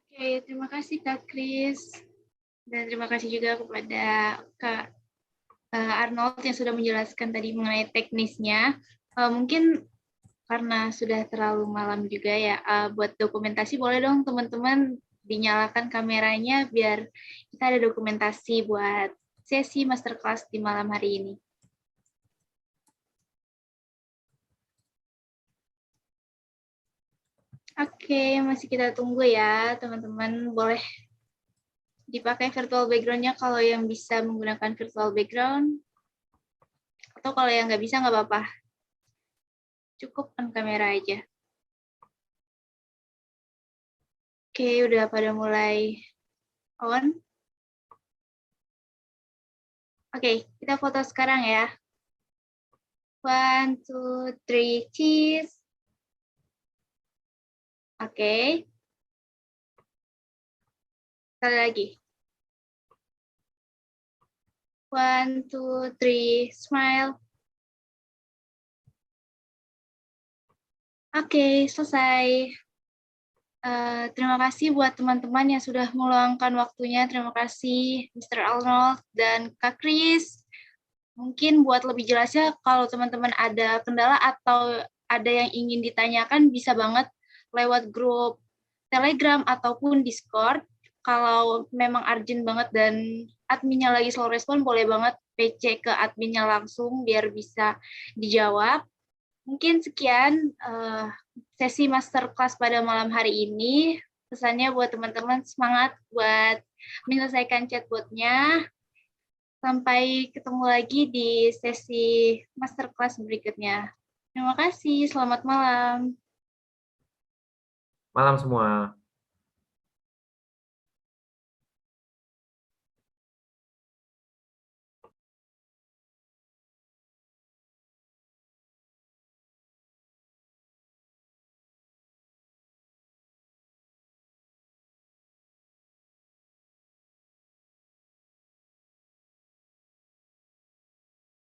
Oke, terima kasih Kak Kris. Dan terima kasih juga kepada Kak Arnold yang sudah menjelaskan tadi mengenai teknisnya. Mungkin karena sudah terlalu malam juga ya, buat dokumentasi boleh dong teman-teman dinyalakan kameranya biar kita ada dokumentasi buat sesi masterclass di malam hari ini. Oke, masih kita tunggu ya teman-teman. Boleh dipakai virtual background-nya kalau yang bisa menggunakan virtual background. Atau kalau yang nggak bisa nggak apa-apa. Cukup on kamera aja. Oke, udah pada mulai on. Oke, kita foto sekarang ya. 1, 2, 3, cheese. Oke. Sekali lagi. 1, 2, 3, smile. Oke, selesai. Terima kasih buat teman-teman yang sudah meluangkan waktunya. Terima kasih Mr. Arnold dan Kak Kris. Mungkin buat lebih jelasnya, kalau teman-teman ada kendala atau ada yang ingin ditanyakan, bisa banget lewat grup Telegram ataupun Discord. Kalau memang urgent banget dan adminnya lagi slow respon, boleh banget PC ke adminnya langsung biar bisa dijawab. Mungkin sekian sesi masterclass pada malam hari ini. Pesannya buat teman-teman, semangat buat menyelesaikan chatbotnya. Sampai ketemu lagi di sesi masterclass berikutnya. Terima kasih, selamat malam. Malam semua.